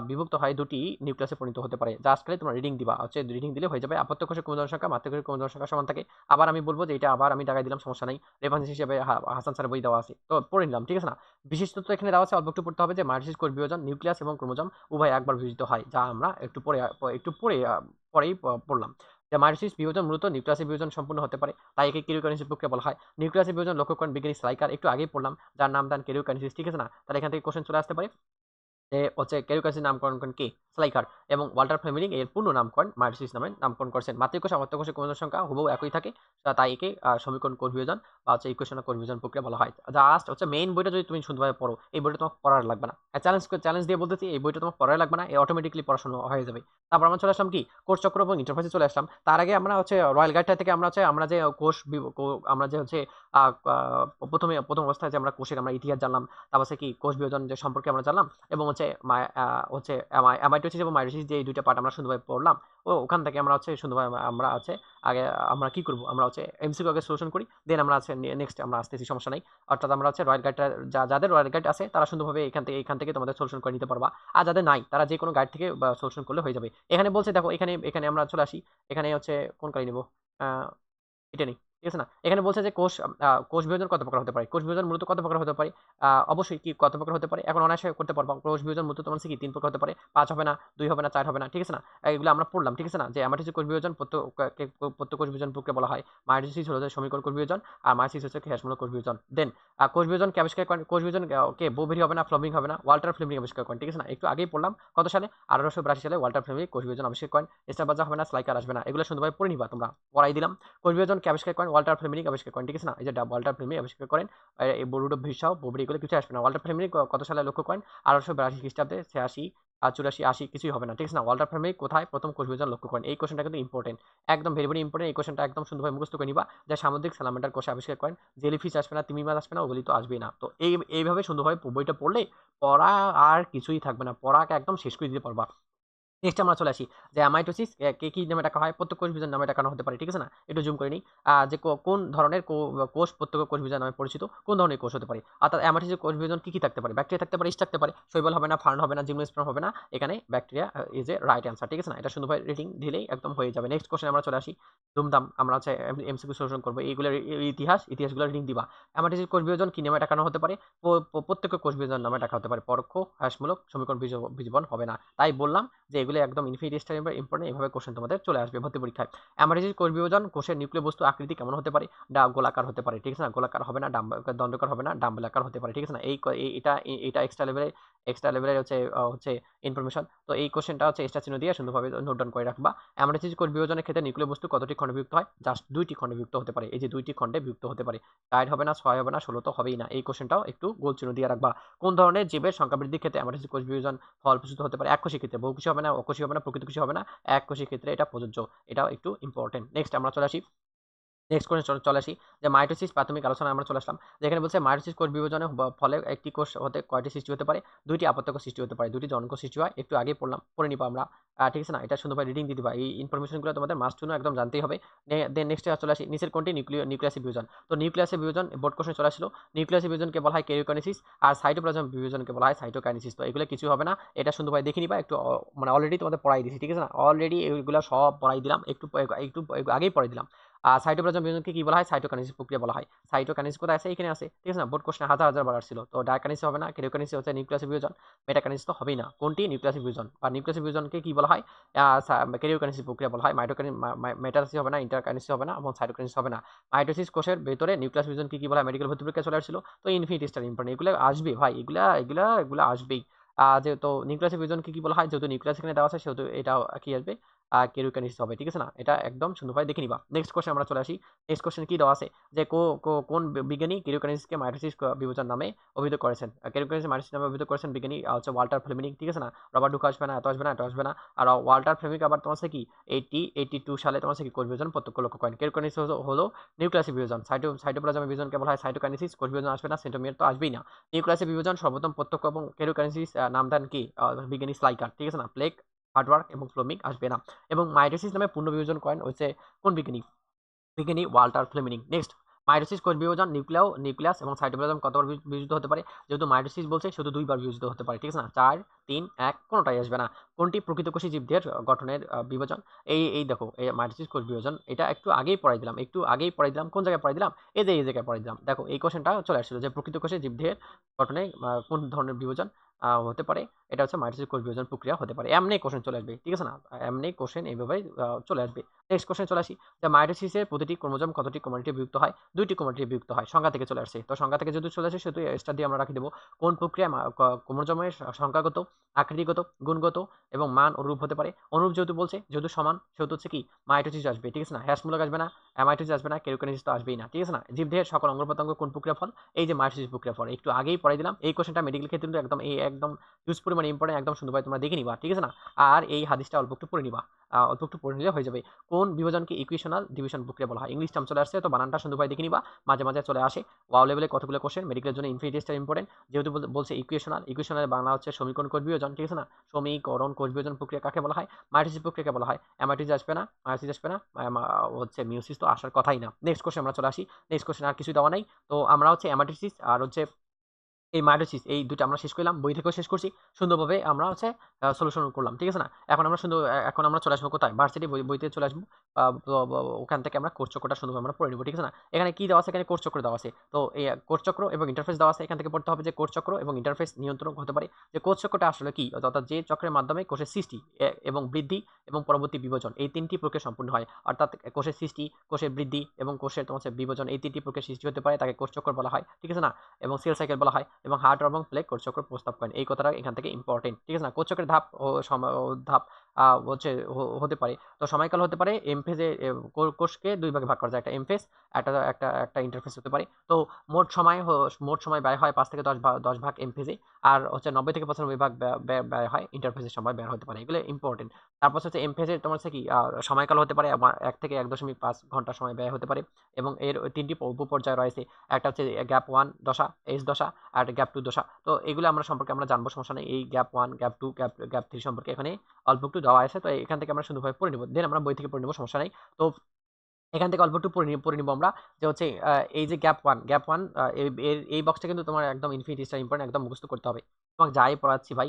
বিভক্ত হয় দুটি নিউক্লিয়াসে পরিণত হতে পারে। জাস্ট খালি তোমরা রিডিং দিবা, হচ্ছে রিডিং দিলে হয়ে যাবে। আপত্ত কোষের ক্রোমোজোম সংখ্যা মাতৃকোষের ক্রোমোজোম সংখ্যা সমান থাকে। আবার আমি বলবো যে এটা আবার আমি দাগাই দিলাম, সমস্যা নাই, রেফারেন্স হিসেবে হাসান স্যারের বই দেওয়া আছে, তো পড়ে নিলাম, ঠিক আছে না? বিশেষ তথ্য এখানে দেওয়া আছে, অল্প একটু পড়তে হবে যে মাইটোসিস কোষ বিভাজন নিউক্লিয়াস এবং ক্রোমোজোম উভয় একবার বিভাজিত হয়, যা আমরা পরেই পড়লাম। যে মাইটোসিস বিভাজন মূলত নিউক্লিয়াসের বিভাজন সম্পূর্ণ হতে পারে, তাই একে ক্যারিওকাইনেসিস প্রক্রিয়া বলা হয়। নিউক্লিয়াসের বিভাজন লক্ষ্য করেন বিজ্ঞানী স্লাইকার, একটু আগেই পড়লাম, যার নাম দেন ক্যারিওকাইনেসিস, ঠিক আছে না? তাহলে এখান থেকে কোশ্চেন চলে আসতে পারে যে হচ্ছে ক্যারিওকাইনেসিস নামকরণ করেন কে? স্লাইকার। এবং ওয়াল্টার ফ্লেমিং এর পূর্ণ নামকরণ মাইটোসিস নামে নামকরণ করেছেন। মাতৃকোষ আবদ্ধ কোষের ক্রোমোজোম সংখ্যা হুবহু একই থাকে, তাই একে সমীকরণ কোষ বিভাজন বা হচ্ছে ইকুয়েশনাল কোষ বিভাজন প্রক্রিয়া বলা হয়। জাস্ট হচ্ছে মেইন বইটা যদি তুমি সুন্দরভাবে পড়ো, এই বইটা তোমার পড়ার লাগবে না। চ্যালেঞ্জ দিয়ে বলতেছি, এই বইটা তোমার পড়ার লাগবে না, এই অটোমেটিক্যালি পড়াশোনা হয়ে যাবে। তারপর আমরা চলে আসলাম কি কোষ চক্র এবং ইন্টারফেসে চলে আসলাম। তার আগে আমরা হচ্ছে রয়্যাল গাইডটা থেকে আমরা যে আমরা যে হচ্ছে প্রথম অবস্থায় যে আমরা কোষের আমরা ইতিহাস জানলাম, তারপর হচ্ছে কি কোষ বিভাজন যে সম্পর্কে আমরা জানলাম, এবং হচ্ছে অ্যামাইটোসিস এবং মাইটোসিস যে এই দুইটা পার্ট আমরা সুন্দরভাবে পড়লাম। ওখান থেকে আমরা হচ্ছে সুন্দরভাবে আমরা হচ্ছে আগে আমরা কি করব, আমরা হচ্ছে এমসিকিউ আগে সলিউশন করি, দেন আমরা হচ্ছে নেক্সট আমরা আসতেছি, সমস্যা নাই। অর্থাৎ আমরা হচ্ছে রয়্যাল গাইডটা, যাদের রয়্যাল গাইড আছে তারা সুন্দরভাবে এখান থেকে তোমাদের সলিউশন করে নিতে পারবা। আর যাদের নাই তারা যে কোনো গাইড থেকে সলিউশন করলে হয়ে যাবে। এখানে বলছে দেখো, এখানে আমরা চলে আসি, এখানে হচ্ছে কোন কালি নিব, এটা নেই, ঠিক আছে না? এখানে বলছে যে কোষ বিভাজন কত প্রকার হতে পারে। কোষ বিভাজন মূলত কত প্রকার হতে পারে? অবশ্যই কি কত প্রকার হতে পারে, এখন অনায়াসে করতে পারবা। কোষ বিভাজন মূলত তোমার কি 3 প্রকার হতে পারে, 5 হবে না, 2 হবে না, 4 হবে না, ঠিক আছে না? এগুলো আমরা পড়লাম, ঠিক আছে না? যে অ্যামাইটোসিস কোষ বিভাজন প্রত্যক্ষ কোষ বিভাজন প্রক্রিয়া বলা হয়। মাইটোসিস হলো যে সমীকরণ কোষ বিভাজন, আর মায়োসিস হচ্ছে ক্রিয়াসমূলক কোষ বিভাজন। দেন কোষ বিভাজন কে আবিষ্কার করেন? কোষ বিভাজন কে বোভেরি হবে না, ফ্লেমিং হবে না, ওয়াল্টার ফ্লেমিং আবিষ্কার করেন, ঠিক আছে না? একটু আগেই পড়লাম, কত সালে? 1882 সালে ওয়াল্টার ফ্লেমিং কোষ বিভাজন আবিষ্কার করেন। স্টারবাজা হবে না, স্লাইকার আসবে না, এগুলো সুন্দরভাবে পড়ে নিবা তোমরা, পড়াই দিলাম। কোষ বিভাজনকে আবিষ্কার করেন ওয়াল্টার ফ্লেমিং আবিষ্কার করেন, ঠিক আছে না? এই যে ওয়াল্টার ফ্লেমিং আবিষ্কার করেন, এই বরুডো ভিসাও বোবরি এগুলো কিছু আসবে না। ওয়াল্টার ফ্লেমিং কত সালে লক্ষ্য করেন? 1882 খ্রিস্টাব্দে, 86 84 80 কিছুই হবে না, ঠিক আছে না? ওয়াল্টার ফ্লেমিং কোথায় প্রথম কোষ বিভাজন লক্ষ্য করেন? এই কোশ্চেনটা কিন্তু ইম্পর্টেন্ট, একদম ভেরি ভেরি ইম্পর্টেন্ট। এই কোশ্চেনটা একদম সুন্দরভাবে মুখস্থ করে নিবা, যে সামুদ্রিক সালামান্ডার কোষ আবিষ্কার করেন। জেলিফিশ আসবে না, তিমি মাছ আসবে না, ওগুলি তো আসবেই না। তো এইভাবে সুন্দরভাবে বইটা পড়লে পড়া আর কিছুই থাকবে না, পড়াকে একদম শেষ করে দিতে পারবা। নেক্সট আমরা চলে আসি যে অ্যামাইটোসিস কে কি নামে ডাকা হয়? প্রত্যক্ষ কোষ বিভাজন নামে ডাকানো হতে পারে, ঠিক আছে না? একটু জুম করে নিই। যে কোন ধরনের কোষ প্রত্যক্ষ কোষ বিভাজন নামে পরিচিত, কোন ধরনের কোষ হতে পারে? অর্থাৎ অ্যামাইটোসিস কোষ বিভাজন কি থাকতে পারে? ব্যাকটেরিয়া থাকতে পারে, ইস্ট থাকতে পারে, শৈবাল হবে না, ফার্ন হবে না, জিমনোস্পার্ম হবে না। এখানে bacteria is a right answer, ঠিক আছে না? এটা সুন্দরভাবে রেটিং দিলেই একদম হয়ে যাবে। নেক্সট কোশ্চেন আমরা চলে আসি। ধুমধাম আমরা হচ্ছে এমসিকিউ সলিউশন করব। এইগুলোর ইতিহাসগুলো রিডিং দিবা। অ্যামাইটোসিস কোষ বিভাজন কি নামে ডাকানো হতে পারে? প্রত্যক্ষ কোষ বিভাজন নামে ডাকা হতে পারে। পরোক্ষ হ্রাসমূলক সমীকরণ বীজবন হবে না। তাই বললাম যে এগুলো একদম ইনফিনিটি স্টার ইম্পর্টেন্ট, এইভাবে কোশ্চেন তোমাদের চলে আসবে ভর্তি পরীক্ষায়। অ্যামাইটোসিস কোষ বিভাজন কোষের নিউক্লিয় বস্তু আকৃতি কেমন হতে পারে? গোলাকার হতে পারে, ঠিক আছে না? গোলাকার হবে না, দণ্ডাকার হবে না, ডাম্বেলাকার হতে পারে, ঠিক আছে না? এটা এক্সট্রা লেভেলে এক্সট্রা লেভেলের হচ্ছে ইনফরমেশন। তো এই কোশ্চেনটা হচ্ছে এক্সট্রা চিহ্ন দিয়ে সুন্দরভাবে নোট ডাউন করে রাখবা। অ্যামাইনো অ্যাসিড কোষ বিভাজনের ক্ষেত্রে নিউক্লিয় বস্তু কতটি খণ্ডে বিভক্ত হয়? জাস্ট 2টি খণ্ডে বিভক্ত হতে পারে। এই যে 2টি খণ্ডে বিভক্ত হতে পারে। 4 হবে না, 6 হবে না, 16 তো হবেই না। এই কোশ্চেনটাও একটু গোল চিহ্ন দিয়ে রাখবা। কোন ধরনের জীবের সংখ্যা বৃদ্ধির ক্ষেত্রে অ্যামাইনো অ্যাসিড কোষ বিভাজন ফলপ্রসূ হতে পারে? এককোষী ক্ষেত্রে, বহুকোষী হবে না, অকোষী হবে না, প্রকৃতকোষী হবে না, এককোষী ক্ষেত্রে এটা প্রযোজ্য। এটাও একটু ইম্পর্টেন্ট। নেক্সট আমরা চলে আসি, নেক্সট কোশ্চেন চলে আসি যে মাইটোসিস প্রাথমিক আলোচনায় আমরা চলে আসলাম। যেখানে বলছে মাইটোসিস কোষ বিভাজনের ফলে একটি কোষ হতে কয়টি সৃষ্টি হতে পারে? 2টি আপত্য কোষ সৃষ্টি হতে পারে, 2টি জনন কোষ সৃষ্টি হয়। একটু আগে পড়ে নিব আমরা। ঠিক আছে না? এটা সুন্দরভাবে রিডিং দিয়ে দিবা। এই ইনফরমেশনগুলো তোমাদের মাস্ট টু নো, একদম জানতেই হবে। দেন নেক্সটে চলে আসি, নিচের কোনটি নিউক্লিয়াসের বিভাজন? তো নিউক্লিয়াসের বিভাজন বোর্ড কোশ্চেন চলে আসলো। নিউক্লিয়াসের বিভাজনকে বলা হয় ক্যারিওকাইনেসিস, আর সাইটোপ্লাজম বিভাজনকে বলা হয় সাইটোকাইনেসিস। তো এগুলো কিছু হবে না, এটা সুন্দরভাবে দেখে নিবা। একটু মানে অলরেডি তোমাদের পড়াই দিয়েছি, ঠিক আছে না? অলরেডি এগুলো সব পড়াই দিলাম, একটু আগেই পড়াই দিলাম। সাইটোপ্লাজম বিভাজনকে কি বলা হয়? সাইটোকাইনেসিস প্রক্রিয়া বলা হয়। সাইটোকাইনেসিস কোথায় আছে? এখানে আছে, ঠিক আছে না? বোর্ড কোশ্চেনে হাজার বার আসছিল। তো ডায়াকাইনেসিস হবে না, ক্যারিওকাইনেসিস হচ্ছে নিউক্লিয়াসের বিভাজন, মেটাকাইনেসিস তো হবেই না। কোনটি? নিউক্লিয়াসের বিভাজন। আর নিউক্লিয়াসের বিভাজনকে কি বলা হয়? ক্যারিওকাইনেসিস প্রক্রিয়া বলা হয়। মেটাকাইনেসিস হবে না, ইন্টারকাইনেসিস হবে না, এবং সাইটোকাইনেসিস হবে না। মাইটোসিস কোষের ভেতরে নিউক্লিয়াস বিভাজনকে কি বলা হয়? মেডিকেল ভর্তি পরীক্ষা চলে আসছিল। তো ইনফিনিটি স্টার ইম্পর্টেন্ট, এগুলো আসবে ভাই, এগুলা আসবেই। যেহেতু নিউক্লিয়াসের বিভাজনকে কি বলা হয়? যেহেতু নিউক্লিয়াস এখানে দেওয়া আছে, সেহেতু এটা কি আসবে? ক্যারিওকাইনেসিস হবে, ঠিক আছে না? এটা একদম সুন্দরভাবে দেখে নিবা। নেক্সট কোশ্চেন আমরা চলে আসি। নেক্সট কোশ্চেন কি দেওয়া আছে? যে কোন বিজ্ঞানী ক্যারিওকাইনেসিসকে মাইটোসিস বিভাজন নামে অভিহিত করেছেন? ক্যারিওকাইনেসিস মাইটোসিস নামে অভিহিত করেছেন বিজ্ঞানী হচ্ছে ওয়াল্টার ফ্লেমিং, ঠিক আছে না? রবার্ট হুক আসবে না, এত আসবে না, এত আসবে না। আর ওয়াল্টার ফ্লেমিং আবার তোমার হচ্ছে কি 1882 সালে তোমার হচ্ছে কি কোষ বিভাজন প্রত্যক্ষ লক্ষ্য করেন। ক্যারিওকাইনেসিস হলো নিউক্লিয়াসের বিভাজন। সাইটোপ্লাজমের বিভাজনকে বলা হয় সাইটোকাইনেসিস। কোষ বিভাজন আসবে না, সেন্ট্রোমিয়ার তো আসবেই না। নিউক্লিয়াসের বিভাজন সর্বপ্রথম প্রত্যক্ষ এবং ক্যারিওকাইনেসিস নাম দেন কি বিজ্ঞানী স্লাইকার, ঠিক আছে না? প্লেক, হার্ডওয়ার্ক এবং ফ্লেমিং আসবে না। এবং মাইটোসিস নামে পূর্ণ বিভাজন করেন হচ্ছে কোন বিজ্ঞানী? বিজ্ঞানী ওয়াল্টার ফ্লেমিং। নেক্সট, মাইটোসিস কোষ বিভাজন নিউক্লিয়াস এবং সাইটোপ্লাজম কতবার বিভাজিত হতে পারে? যেহেতু মাইটোসিস বলছে শুধু 2বার বিভাজিত হতে পারে, ঠিক আছে না? 4, 3, 1 কোনোটাই আসবে না। কোনটি প্রকৃতকোষী জীবদের গঠনের বিভাজন? এই দেখো, এই মাইটোসিস কোষ বিভাজন এটা একটু আগেই পড়াই দিলাম, কোন জায়গায় পড়াই দিলাম? এই জায়গায় পড়াই দিলাম। দেখো এই কোশ্চেনটা চলে আসছিল যে প্রকৃতকোষী জীবদের গঠনে কোন ধরনের বিভাজন হতে পারে? এটা হচ্ছে মাইটোসিস কোষ বিভাজন প্রক্রিয়া হতে পারে। এমনি কোশ্চেন চলে আসবে, ঠিক আছে না? এমনি কোশ্চেন এইভাবেই চলে আসবে। নেক্সট কোশ্চেন চলে আসি যে মাইটোসিসের প্রতিটি ক্রোমোজোম কতটি ক্রোমাটিডে বিভক্ত হয়? 2টি ক্রোমাটিডে বিভক্ত হয়। সংজ্ঞা থেকে চলে আসছে। তো সংজ্ঞা থেকে যেহেতু চলে আসে, সেহেতু স্টার দিয়ে আমরা রাখি দেব। কোন প্রক্রিয়ায় ক্রোমোজোমের সংখ্যাগত, আকৃতিগত, গুণগত এবং মান অনুরূপ হতে পারে? অনুরূপ যেহেতু বলছে, যেহেতু সমান, সেহেতু হচ্ছে কি মাইটোসিস আসবে, ঠিক আছে না? হ্যাশমূলক আসবে না, অ্যামাইটোসিস আসবে না, ক্যারিওকাইনেসিস তো আসবেই না, ঠিক আছে না? জীবদেহের সকল অঙ্গ প্রত্যঙ্গ কোন প্রক্রিয়া ফল? এই যে মাইটোসিস প্রক্রিয়া ফল। একটু আগেই পড়াই দিলাম। এই কোশ্চেনটা মেডিকেল ক্ষেত্রে কিন্তু একদম হিউজ পরিমাণে ইম্পর্টেন্ট, একদম সুন্দরভাবে তোমরা দেখে নিবা, ঠিক আছে না? আর এই হাদিসটা অল্প একটু পড়ে নিবা, অল্প একটু পড়ে নিলে হয়ে যাবে। কোন বিভাজনকে ইকুয়েশনাল ডিভিশন প্রক্রিয়া বলা হয়? ইংলিশ টার্ম চলে আসছে, তো বানানটা সুন্দরভাবে দেখে নিবা। মাঝে চলে আসে ওয়াও লেভেলে কতগুলো কোশ্চেন, মেডিকেলের জন্য ইনফিনিটি স্টার ইম্পর্টেন্ট। যেহেতু বলছে ইকুয়েশনাল বাংলা হচ্ছে সমীকরণ কোষ বিভাজন, ঠিক আছে না? সমীকরণ কোষ বিভাজন প্রক্রিয়া কাকে বলা হয়? মাইটোসিস প্রক্রিয়াকে বলা হয়। অ্যামাইটোসিস আসবে না, মায়োসিস আসবে না, হচ্ছে মিওসিস তো আসার কথাই না। নেক্সট কোশ্চেন আমরা চলে আসি। নেক্সট কোশ্চেন আর কিছু দেওয়া নাই। তো আমরা হচ্ছে অ্যামাইটোসিস আর হচ্ছে এই মাইটোসিস, এই ২ টা আমরা শেষ করলাম। বই থেকেও শেষ করছি। সুন্দরভাবে আমরা হচ্ছে সলিউশন করলাম, ঠিক আছে না? এখন আমরা চলে আসবো কোথায়? ভার্সিটি বইতে চলে আসবো। ওখান থেকে আমরা কোর্স চক্রটা সুন্দরভাবে আমরা পড়ে নিব, ঠিক আছে না? এখানে কি দেওয়া আছে? এখানে কোর্স চক্র দেওয়া আছে। তো এই কোর্স চক্র এবং ইন্টারফেস দেওয়া আছে। এখান থেকে পড়তে হবে যে কোর্স চক্র এবং ইন্টারফেস নিয়ন্ত্রণ হতে পারে। যে কোর্স চক্রটা আসলে কি? অর্থাৎ যে চক্রের মাধ্যমে কোষের সৃষ্টি এবং বৃদ্ধি এবং পরবর্তী বিভাজন, এই 3টি প্রক্রিয়া সম্পূর্ণ হয়। অর্থাৎ কোষের সৃষ্টি, কোষের বৃদ্ধি এবং কোষের তোমার হচ্ছে বিভাজন, এই 3টি প্রক্রিয়া সৃষ্টি হতে পারে, তাকে কোর্স চক্র বলা হয়, ঠিক আছে না? এবং সেল সাইকেল বলা হয়, এবং হার্ট এবং প্লেগ কোষ চক্র প্রস্তাব করেন। এই কথাটা এখান থেকে ইম্পর্টেন্ট, ঠিক আছে না? কোষ চক্রের ধাপ ধাপ হচ্ছে হতে পারে। তো সময়কাল হতে পারে এমফেজে, কোষকে 2 ভাগে ভাগ করা যায়। একটা এমফেজ, একটা ইন্টারফেস হতে পারে। তো মোট সময় ব্যয় হয় 5 থেকে 10 ভাগ এমফেজে, আর হচ্ছে 90 থেকে 95 ভাগ ব্যয় হয় ইন্টারফেসের সময় ব্যয় হতে পারে। এগুলো ইম্পর্টেন্ট। তারপর হচ্ছে এমফেজের তোমার হচ্ছে কি সময়কাল হতে পারে 1 থেকে 1.5 ঘন্টা সময় ব্যয় হতে পারে, এবং এর 3টি উপপর্যায় রয়েছে। একটা হচ্ছে গ্যাপ 1 দশা, এস দশা, আর গ্যাপ 2 দশা। তো এগুলো সম্পর্কে আমরা জানবো, সমস্যা নেই। এই গ্যাপ 1, গ্যাপ 2, গ্যাপ 3 সম্পর্কে এখানে অল্প একটু দেওয়া আছে। তো এখান থেকে আমরা সুন্দরভাবে পড়ে নিব। দেন আমরা বই থেকে পড়ে নিব, সমস্যা নাই। তো এখান থেকে অল্প একটু পড়ে নিব আমরা, যে হচ্ছে এই যে গ্যাপ 1 এই বক্সটা কিন্তু তোমার একদম ইনফিনিটি স্টার ইম্পর্টেন্ট, একদম মুখস্থ করতে হবে। তোমাকে যাই পড়াচ্ছি ভাই,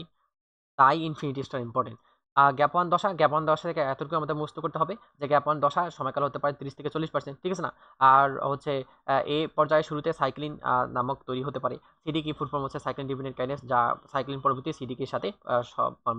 তাই infinity star important. Gap one দশা থেকে এতটুকু আমাদের মুখস্থ করতে হবে যে গ্যাপ ওয়ান দশা সময়কাল হতে পারে 30 থেকে 40%, ঠিক আছে না? আর হচ্ছে এ পর্যায়ে শুরুতে সাইক্লিন নামক তৈরি হতে পারে। সিডিকি ফুল ফর্ম হচ্ছে সাইক্লিন ডিপেন্ডেন্ট কাইনেজ, যা সাইক্লিন পরবর্তী সিডিকির সাথে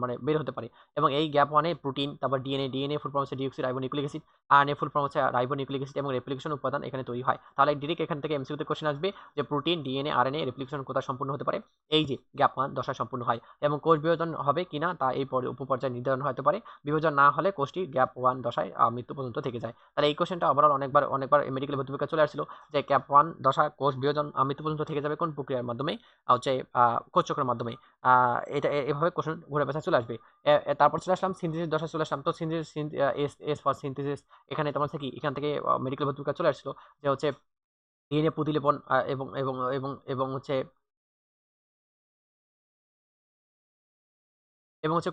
মানে বের হতে পারে। এবং এই গ্যাপ ওয়ানে প্রোটিন, তারপর ডিএনএ ফুল ফর্ম হচ্ছে deoxy ribo nucleic acid, RNA full form হচ্ছে রাইবো নিউক্লিক অ্যাসিড এবং রেপ্লিকেশন উপাদান এখানে তৈরি হয়। তাহলে ডিরেক্ট এখান থেকে এমসিকিউতে কোশ্চেন আসবে যে প্রোটিন, ডিএনএ, আরএনএ রেপ্লিকেশন কোথায় সম্পূর্ণ হতে পারে? এই যে গ্যাপ ওয়ান দশায় সম্পূর্ণ হয়। এবং কোষ বিভাজন হবে কিনা তা এই উপপর্যায়ে নির্ধারণ হতে পারে। বিভাজন না হলে কোষটি গ্যাপ ওয়ান দশায় মৃত্যু পর্যন্ত থেকে যায়। তাহলে এই কোশ্চেনটা ওভারঅল অনেকবার মেডিকেল ভর্তি পরীক্ষায় চলে আসছিল যে গ্যাপ ওয়ান দশা কোষ বিভাজন মৃত্যু পর্যন্ত থেকে যাবে কোন প্রক্রিয়ার মাধ্যমে? হচ্ছে কোষ চক্রের মাধ্যমে। এটা এভাবে কোশ্চেন ঘুরে পেঁচা চলে আসবে। তারপর চলে আসলাম সিনথেসিস দশায় চলে আসলাম। তো সিনথেসিস এস ফর সিনথেসিস, এখানে তোমার হচ্ছে কি এখান থেকে মেডিকেল ভর্তি পরীক্ষায় চলে আসছিল যে হচ্ছে ডিএনএ প্রতিলিপন এবং হচ্ছে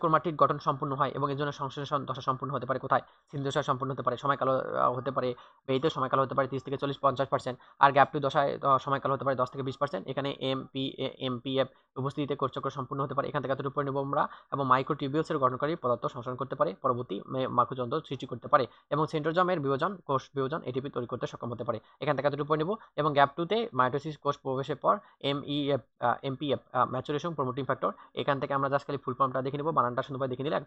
ক্রোমাটিড গঠন সম্পূর্ণ হয় এবং এর জন্য সংশ্লেষণ দশা সম্পূর্ণ হতে পারে কোথায়? সিন্ধু দশায় সম্পূর্ণ হতে পারে। সময়কাল হতে পারে, ব্যয়িত সময়কাল হতে পারে 30 থেকে 40-50%। আর গ্যাপ টু দশায় সময়কাল হতে পারে 10 থেকে 20%। এখানে এমপিএফ উপস্থিতিতে কোষ চক্র সম্পূর্ণ হতে পারে। এখান থেকে এতটুকু পড়ে নেব আমরা। এবং মাইক্রোটিবিউলসের গঠনকারী পদার্থ সংশ্লেষণ করতে পারে, পরবর্তী মাইক্রোযন্ত্র সৃষ্টি করতে পারে এবং সেন্ট্রোজমের বিভাজন, কোষ বিভাজন এটিপি তৈরি করতে সক্ষম হতে পারে। এখান থেকে এতটুকু পড়ে নেব। এবং গ্যাপ টুতে মাইটোসিস কোষ প্রবেশের পর এমপিএফ ম্যাচুরেশন প্রমোটিং ফ্যাক্টর, এখান থেকে আমরা জাস্ট খালি ফুল ফর্মটা দেখে নিব, বানানটা সুন্দরভাবে দেখে নিলে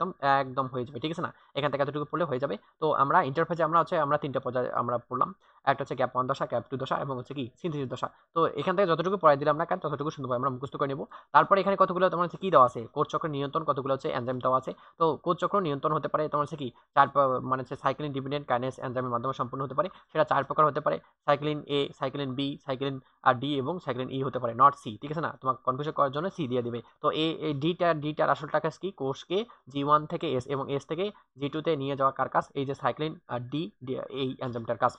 একদম হয়ে যাবে, ঠিক আছে না? এখান থেকে এতটুকু পড়লে হয়ে যাবে। তো আমরা ইন্টারফেজে আমরা তিনটা পর্যায়ে আমরা পড়লাম। একটা হচ্ছে গ্যাপ ওয়ান দশা, গ্যাপ টু দশা এবং হচ্ছে কি সিনথেসিস দশা। তো এখান থেকে যতটুকু পড়াই দিলাম না কেন ততটুকু সুন্দরভাবে আমরা মুখস্থ করে নেব। তারপরে এখানে কতগুলো তোমার হচ্ছে কি দেওয়া আছে? কোষ চক্র নিয়ন্ত্রণ কতগুলো হচ্ছে এনজাইম দেওয়া আছে। তো কোষ চক্র নিয়ন্ত্রণ হতে পারে তোমার হচ্ছে কি মানে হচ্ছে সাইক্লিন ডিপেন্ডেন্ট কাইনেজ এনজাইমের মাধ্যমে সম্পূর্ণ হতে পারে। সেটা 4 প্রকার হতে পারে। সাইক্লিন এ, সাইক্লিন বি, সাইক্লিন ডি এবং সাইক্লিন ই হতে পারে, নট সি, ঠিক আছে না? তোমাকে কনফিউশন করার জন্য সি দিয়ে দিবে। তো এই ডিটার আসলটা কাজ কি? কোষকে জি1 থেকে এস এবং এস থেকে জি2 তে নিয়ে যাওয়া কার কাজ? এই যে সাইক্লিন ডি, এই এনজাইমটার কাজ।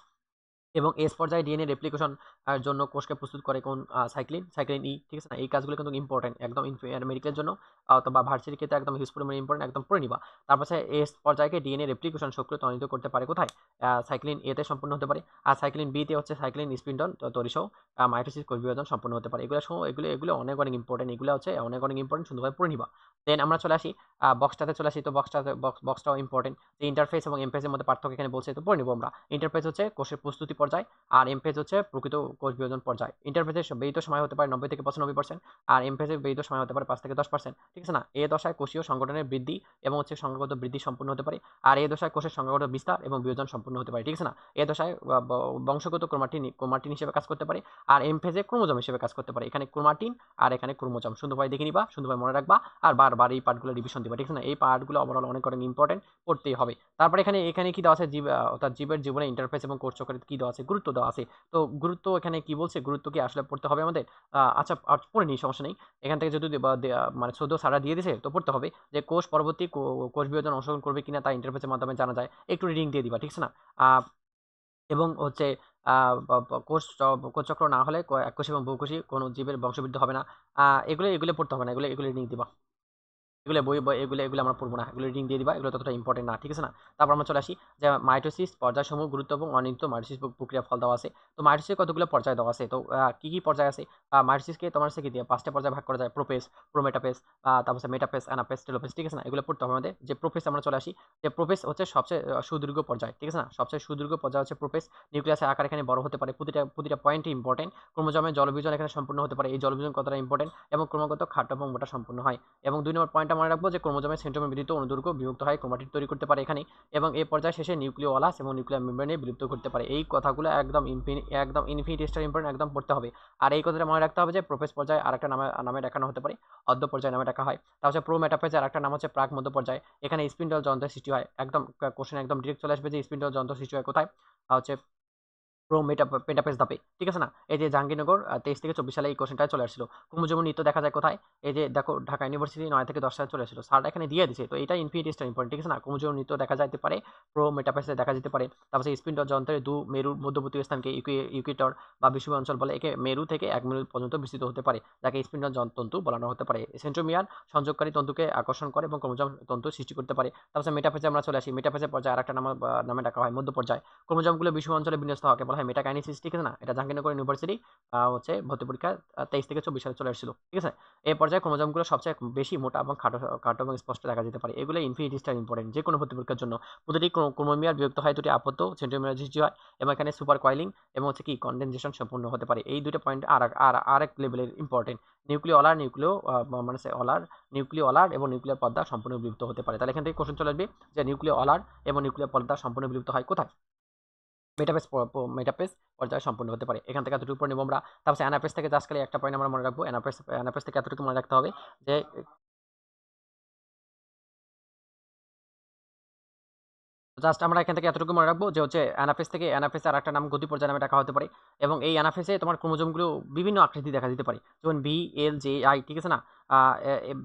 এবং এস পর্যায়ে ডিএনএ রেপ্লিকেশন জন্য কোষকে প্রস্তুত করে কোন? সাইক্লিন ই, ঠিক আছে না? এই কাজগুলো কিন্তু ইম্পর্টেন্ট একদম মেডিকেলের জন্য অথবা ভার্সিটির ক্ষেত্রে একদম হিউজ পরিমাণে ইম্পর্টেন্ট, একদম পড়ে নিবা। তারপর এস পর্যায়কে ডিএনএ রেপ্লিকেশন সক্রিয় ত্বরান্বিত করতে পারে কোথায়? সাইক্লিন এতে সম্পূর্ণ হতে পারে। আর সাইক্লিন বিতে হচ্ছে সাইক্লিন স্পিন্ডল তৈরি সহ মাইটোসিস কোষ বিভাজন সম্পূর্ণ হতে পারে। এগুলো সহ এগুলো অনেক ইম্পর্টেন্ট, এগুলো হচ্ছে অনেক ইম্পর্টেন্ট, সুন্দরভাবে পড়ে নিবা। দেন আমরা চলে আসি বক্সটাতে চলে আসি। তো বক্সটাও ইম্পর্টেন্ট। যে ইন্টারফেস এবং এমফেসের মধ্যে পার্থক্য এখানে বলছে, তো পড়ে নিব আমরা। ইন্টারফেস হচ্ছে কোষের প্রস্তুতি পর্যায় আর এমফেজ হচ্ছে প্রকৃত কোষ বিভাজন পর্যায়। ইন্টারফেজের ব্যয়িত সময় হতে পারে 90 থেকে 95% আর এমফেজের ব্যয়িত সময় হতে পারে 5 থেকে 10%, ঠিক আছে না? এ দশায় কোষীয় সংগঠনের বৃদ্ধি এবং হচ্ছে সংখ্যাগত বৃদ্ধি সম্পূর্ণ হতে পারে। আর এ দশায় কোষের সংখ্যাগত বিস্তার এবং বিভাজন সম্পূর্ণ হতে পারে, ঠিক আছে না? এ দশায় বংশগত ক্রোমাটিন হিসেবে কাজ করতে পারে। আর এমফেজে ক্রোমোজোম হিসেবে কাজ করতে পারে। এখানে ক্রোমাটিন আর এখানে ক্রোমোজোম সুন্দরভাবে দেখে নিবা, সুন্দরভাবে মনে রাখবা আর বারবার এই পার্টগুলো রিভিশন দিবা, ঠিক আছে না? এই পার্টগুলো ওভারঅল অনেক ইম্পর্টেন্ট, পড়তেই হবে। তারপরে এখানে কি দেওয়া আছে? জীব অর্থাৎ জীবের জীবনে ইন্টারফেস এবং কোষ চক্রের কি দেওয়া আছে? গুরুত্ব দেওয়া আছে। তো গুরুত্ব এখানে কি বলছে? গুরুত্ব কি আসলে পড়তে হবে আমাদের? আচ্ছা পড়ে নিই, সমস্যা নেই। এখান থেকে যদি মানে সদ্য সারা দিয়ে দিছে তো পড়তে হবে যে কোষ পরবর্তী কোষ বিভাজন অংশগ্রহণ করবে কিনা তা ইন্টারফেসের মাধ্যমে জানা যায়। একটু রিডিং দিয়ে দিবা, ঠিক আছে না? এবং হচ্ছে কোষ চক্র না হলে এককোষী এবং বহুকোষী কোনো জীবের বংশবৃদ্ধি হবে না। এগুলো পড়তে হবে না, এগুলো রিডিং দিবা। এগুলো আমরা পড়বো না, এগুলো রিডিং দিয়ে দিবা, এগুলো ততটা ইম্পর্টেন্ট না, ঠিক আছে না? তারপর আমরা চলে আসি যে মাইটোসিস পর্যায়সমূহ গুরুত্ব এবং অনিয়মিত মাইটোসিস প্রক্রিয়া ফল দেওয়া আছে। তো মাইটোসিসে কতগুলো পর্যায় দেওয়া আছে? তো কি পর্যায় আছে? মাইটোসিসকে তোমার হচ্ছে কি দিয়ে 5টা পর্যায়ে ভাগ করা যায়। প্রোফেজ, প্রোমেটাফেজ, তারপর হচ্ছে মেটাফেজ, অ্যানাফেজ, টেলোফেজ, ঠিক আছে না? এগুলো পড়তে হবে আমাদের। যে প্রোফেজ আমরা চলে আসি, যে প্রোফেজ হচ্ছে সবচেয়ে সুদীর্ঘ পর্যায়, ঠিক আছে না? সবচেয়ে সুদীর্ঘ পর্যায় হচ্ছে প্রোফেজ। নিউক্লিয়াসের আকার এখানে বড় হতে পারে, প্রতিটা পয়েন্টই ইম্পর্টেন্ট। ক্রোমোজোমের জলবিভাজন এখানে সম্পূর্ণ হতে পারে, এই জলবিভাজন কতটা ইম্পর্টেন্ট এবং ক্রমাগত খাটো এবং মোটা সম্পূর্ণ হয়। এবং 2 নম্বর পয়েন্টটা মনে রাখবো যে ক্রোমোজোমের সেন্ট্রোমিয়ার বিদ্যুৎ অনুদৈর্ঘ্য বিভক্ত হয়, ক্রোমাটিড তৈরি করতে পারে এখানে। এবং এই পর্যায়ে শেষে নিউক্লিওলাস এবং নিউক্লিয়ার মেমব্রেনে বিলুপ্ত করতে পারে। এই কথাগুলো একদম ইনফিনিটি স্টার ইম্পর্টেন্ট, একদম পড়তে হবে। আর এই কথাটা মনে রাখতে হবে যে প্রোফেজ পর্যায়ে আরেকটা নামে দেখানো হতে পারে, অর্ধ পর্যায়ে নামে ডাকা হয়। তার হচ্ছে প্রো মেটাফেজ আর একটা নাম হচ্ছে প্রাক মধ্য পর্যায়ে। এখানে স্পিন্ডল যন্ত্রের সৃষ্টি হয়। একদম কোশ্চেন একদম ডিরেক্ট চলে আসবে যে স্পিন্ডল যন্ত্র সৃষ্টি হয় কোথায়? হচ্ছে পেন্টাপেজ ধাপে, ঠিক আছে না? এই যে জাহাঙ্গীরনগর 23 থেকে 24 সালে এই কোশ্চেনটা চলে আসছিল। ক্রোমোজোম নৃত্য দেখা যায় কোথায়? এই যে দেখো ঢাকা ইউনিভার্সিটি 9 থেকে 10 সালে চলে আসছিল, স্যার এখানে দিয়ে দিছে। তো এটা ইনফিনিটি স্টার ইম্পর্টেন্ট, ঠিক আছে না? ক্রোমোজোম নৃত্য দেখা যেতে পারে, মেটাপেজে দেখা যেতে পারে। তারপর স্পিন্ডল যন্ত্রের মেরুর মধ্যবর্তী স্থানকে ইকুয়েটর বা বিষুবীয় অঞ্চল বলে। একে মেরু থেকে 1 মেরু পর্যন্ত বিস্তৃত হতে পারে, যাকে স্পিন্ডল তন্তু বলানো হতে পারে। সেন্ট্রোমিয়ার সংযোগকারী তন্তুকে আকর্ষণ করে এবং ক্রোমোজোম তন্তু সৃষ্টি করতে পারে। তারপর মেটাফেজে আমরা চলে আসি। মেটাফেজের পর্যায়ে আরেকটা নামে ডাকা হয় মধ্য পর্যায়। ক্রোমোজোমগুলো বিষুবীয় অঞ্চলে বিন্যস্ত হওয়াকে বলা হয় হয় মেটাকাইনেসিস, ঠিক আছে না? এটা জাহাঙ্গীরনগর ইউনিভার্সিটি হচ্ছে ভর্তি পরীক্ষা 23 থেকে 24 সালে চলে আসছিল, ঠিক আছে? এই পর্যায়ে ক্রোমোজোমগুলো সবচেয়ে বেশি মোটা এবং খাটো এবং স্পষ্ট দেখা যেতে পারে। এগুলো ইনফিনিটি স্টাইল ইম্পর্টেন্ট যে কোনো ভর্তি পরীক্ষার জন্য। প্রতিটি ক্রোমোমিয়ার বিভক্ত হয় দুটি আবদ্ধ সেন্ট্রোমিয়ার সৃষ্টি হয় এবং এখানে সুপার কয়েলিং এবং হচ্ছে কি কনডেনসেশন সম্পূর্ণ হতে পারে। এই দুটো পয়েন্ট আরেক লেভেলের ইম্পর্টেন্ট। নিউক্লিওলার এবং নিউক্লিয়ার পর্দা সম্পূর্ণ বিলুপ্ত হতে পারে। তাহলে এখান থেকে কোশ্চেন চলে আসবে যে নিউক্লিওলার এবং নিউক্লিয়ার পর্দা সম্পূর্ণ বিলুপ্ত হয় কোথায়? মেটাফেজ পর্যায়ে সম্পূর্ণ হতে পারে। এখান থেকে এতটুকু পড়ে নেব আমরা। তারপর অ্যানাফেজ থেকে জাস্ট খালি একটা পয়েন্ট আমরা মনে রাখবো। অ্যানাফেজ থেকে এতটুকু মনে রাখতে হবে যে জাস্ট আমরা এখান থেকে এতটুকু মনে রাখবো যে হচ্ছে অ্যানাফেজের আরেকটা নাম গতি পর্যায় নামে ডাকা হতে পারে এবং এই অ্যানাফেজে তোমার ক্রোমোজোমগুলো বিভিন্ন আকৃতি দেখা দিতে পারে। যেমন ভি, এল, জে, আই, ঠিক আছে না?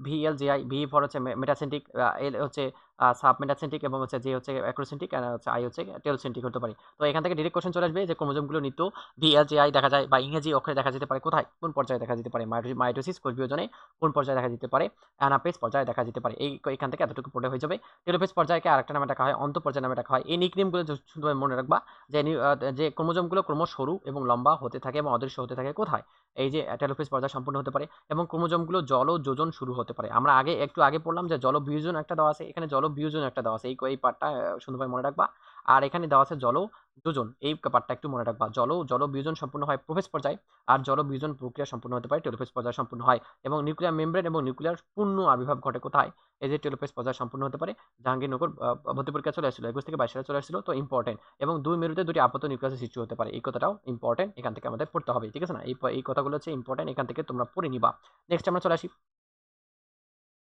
V, L, J, I, V for হচ্ছে মেটাসেন্ট্রিক, এল হচ্ছে সাবমেটাসেন্ট্রিক এবং হচ্ছে জে হচ্ছে অ্যাক্রোসেন্ট্রিক, আর হচ্ছে আই হচ্ছে টেলোসেন্ট্রিক হতে পারে। তো এখান থেকে ডিরেক্ট কোশ্চেন চলে আসবে যে ক্রোমোজোমগুলো নিত্য ভি, এল, জে, আই দেখা যায় বা ইংরেজি অক্ষরে দেখা যেতে পারে কোথায়? কোন পর্যায়ে দেখা যেতে পারে? মাইটোসিস কোষ বিভাজনে কোন পর্যায়ে দেখা যেতে পারে? অ্যানাফেজ পর্যায়ে দেখা যেতে পারে। এখান থেকে এতটুকু পড়ে হয়ে যাবে। টেলোফেজ পর্যায়কে আরেকটা নামে ডাকা হয় অন্তঃপর্যায় নামে ডাকা হয়। এই নিকনেমগুলো সুন্দরভাবে মনে রাখবা যে ক্রোমোজোমগুলো ক্রমশ সরু এবং লম্বা হতে থাকে এবং অদৃশ্য হতে থাকে কোথায়? এই যে টেলোফেজ পর্যায় সম্পূর্ণ হতে পারে এবং ক্রোমোজোমগুলো জলযোজন শুরু হতে পারে। আমরা একটু আগে পড়লাম যে জলবিয়োজন একটা দেওয়া আছে, এখানে জলবিয়োজন একটা দেওয়া আছে। এই পার্টটা সুন্দরভাবে মনে রাখবা। আর এখানে দেওয়া আছে জলযোজন, এই পার্টটা একটু মনে রাখবা। জলবিয়োজন সম্পূর্ণ হয় প্রোফেজ পর্যায়ে আর জলবিয়োজন প্রক্রিয়া সম্পূর্ণ হতে পারে টেলোফেজ পর্যায়ে সম্পূর্ণ হয় এবং নিউক্লিয়ার মেমব্রেন এবং নিউক্লিয়ার পূর্ণ আবির্ভাব ঘটে কোথায়? এই যে টেলোফেজ পর্যায় সম্পূর্ণ হতে পারে। জাহাঙ্গীরনগর ভর্তি পরীক্ষা চলে আসছিল 21 থেকে 22 সালে চলে আসছিল, তো ইম্পর্টেন্ট। এবং দুই মেরুতে দুটি আবদ্ধ নিউক্লিয়াসের সৃষ্টি হতে পারে, এই কথাটাও ইম্পর্টেন্ট, এখান থেকে আমাদের পড়তে হবে, ঠিক আছে না? এই কথাগুলো হচ্ছে ইম্পর্টেন্ট, এখান থেকে তোমরা পড়ে নিবা। নেক্সট আমরা চলে আসি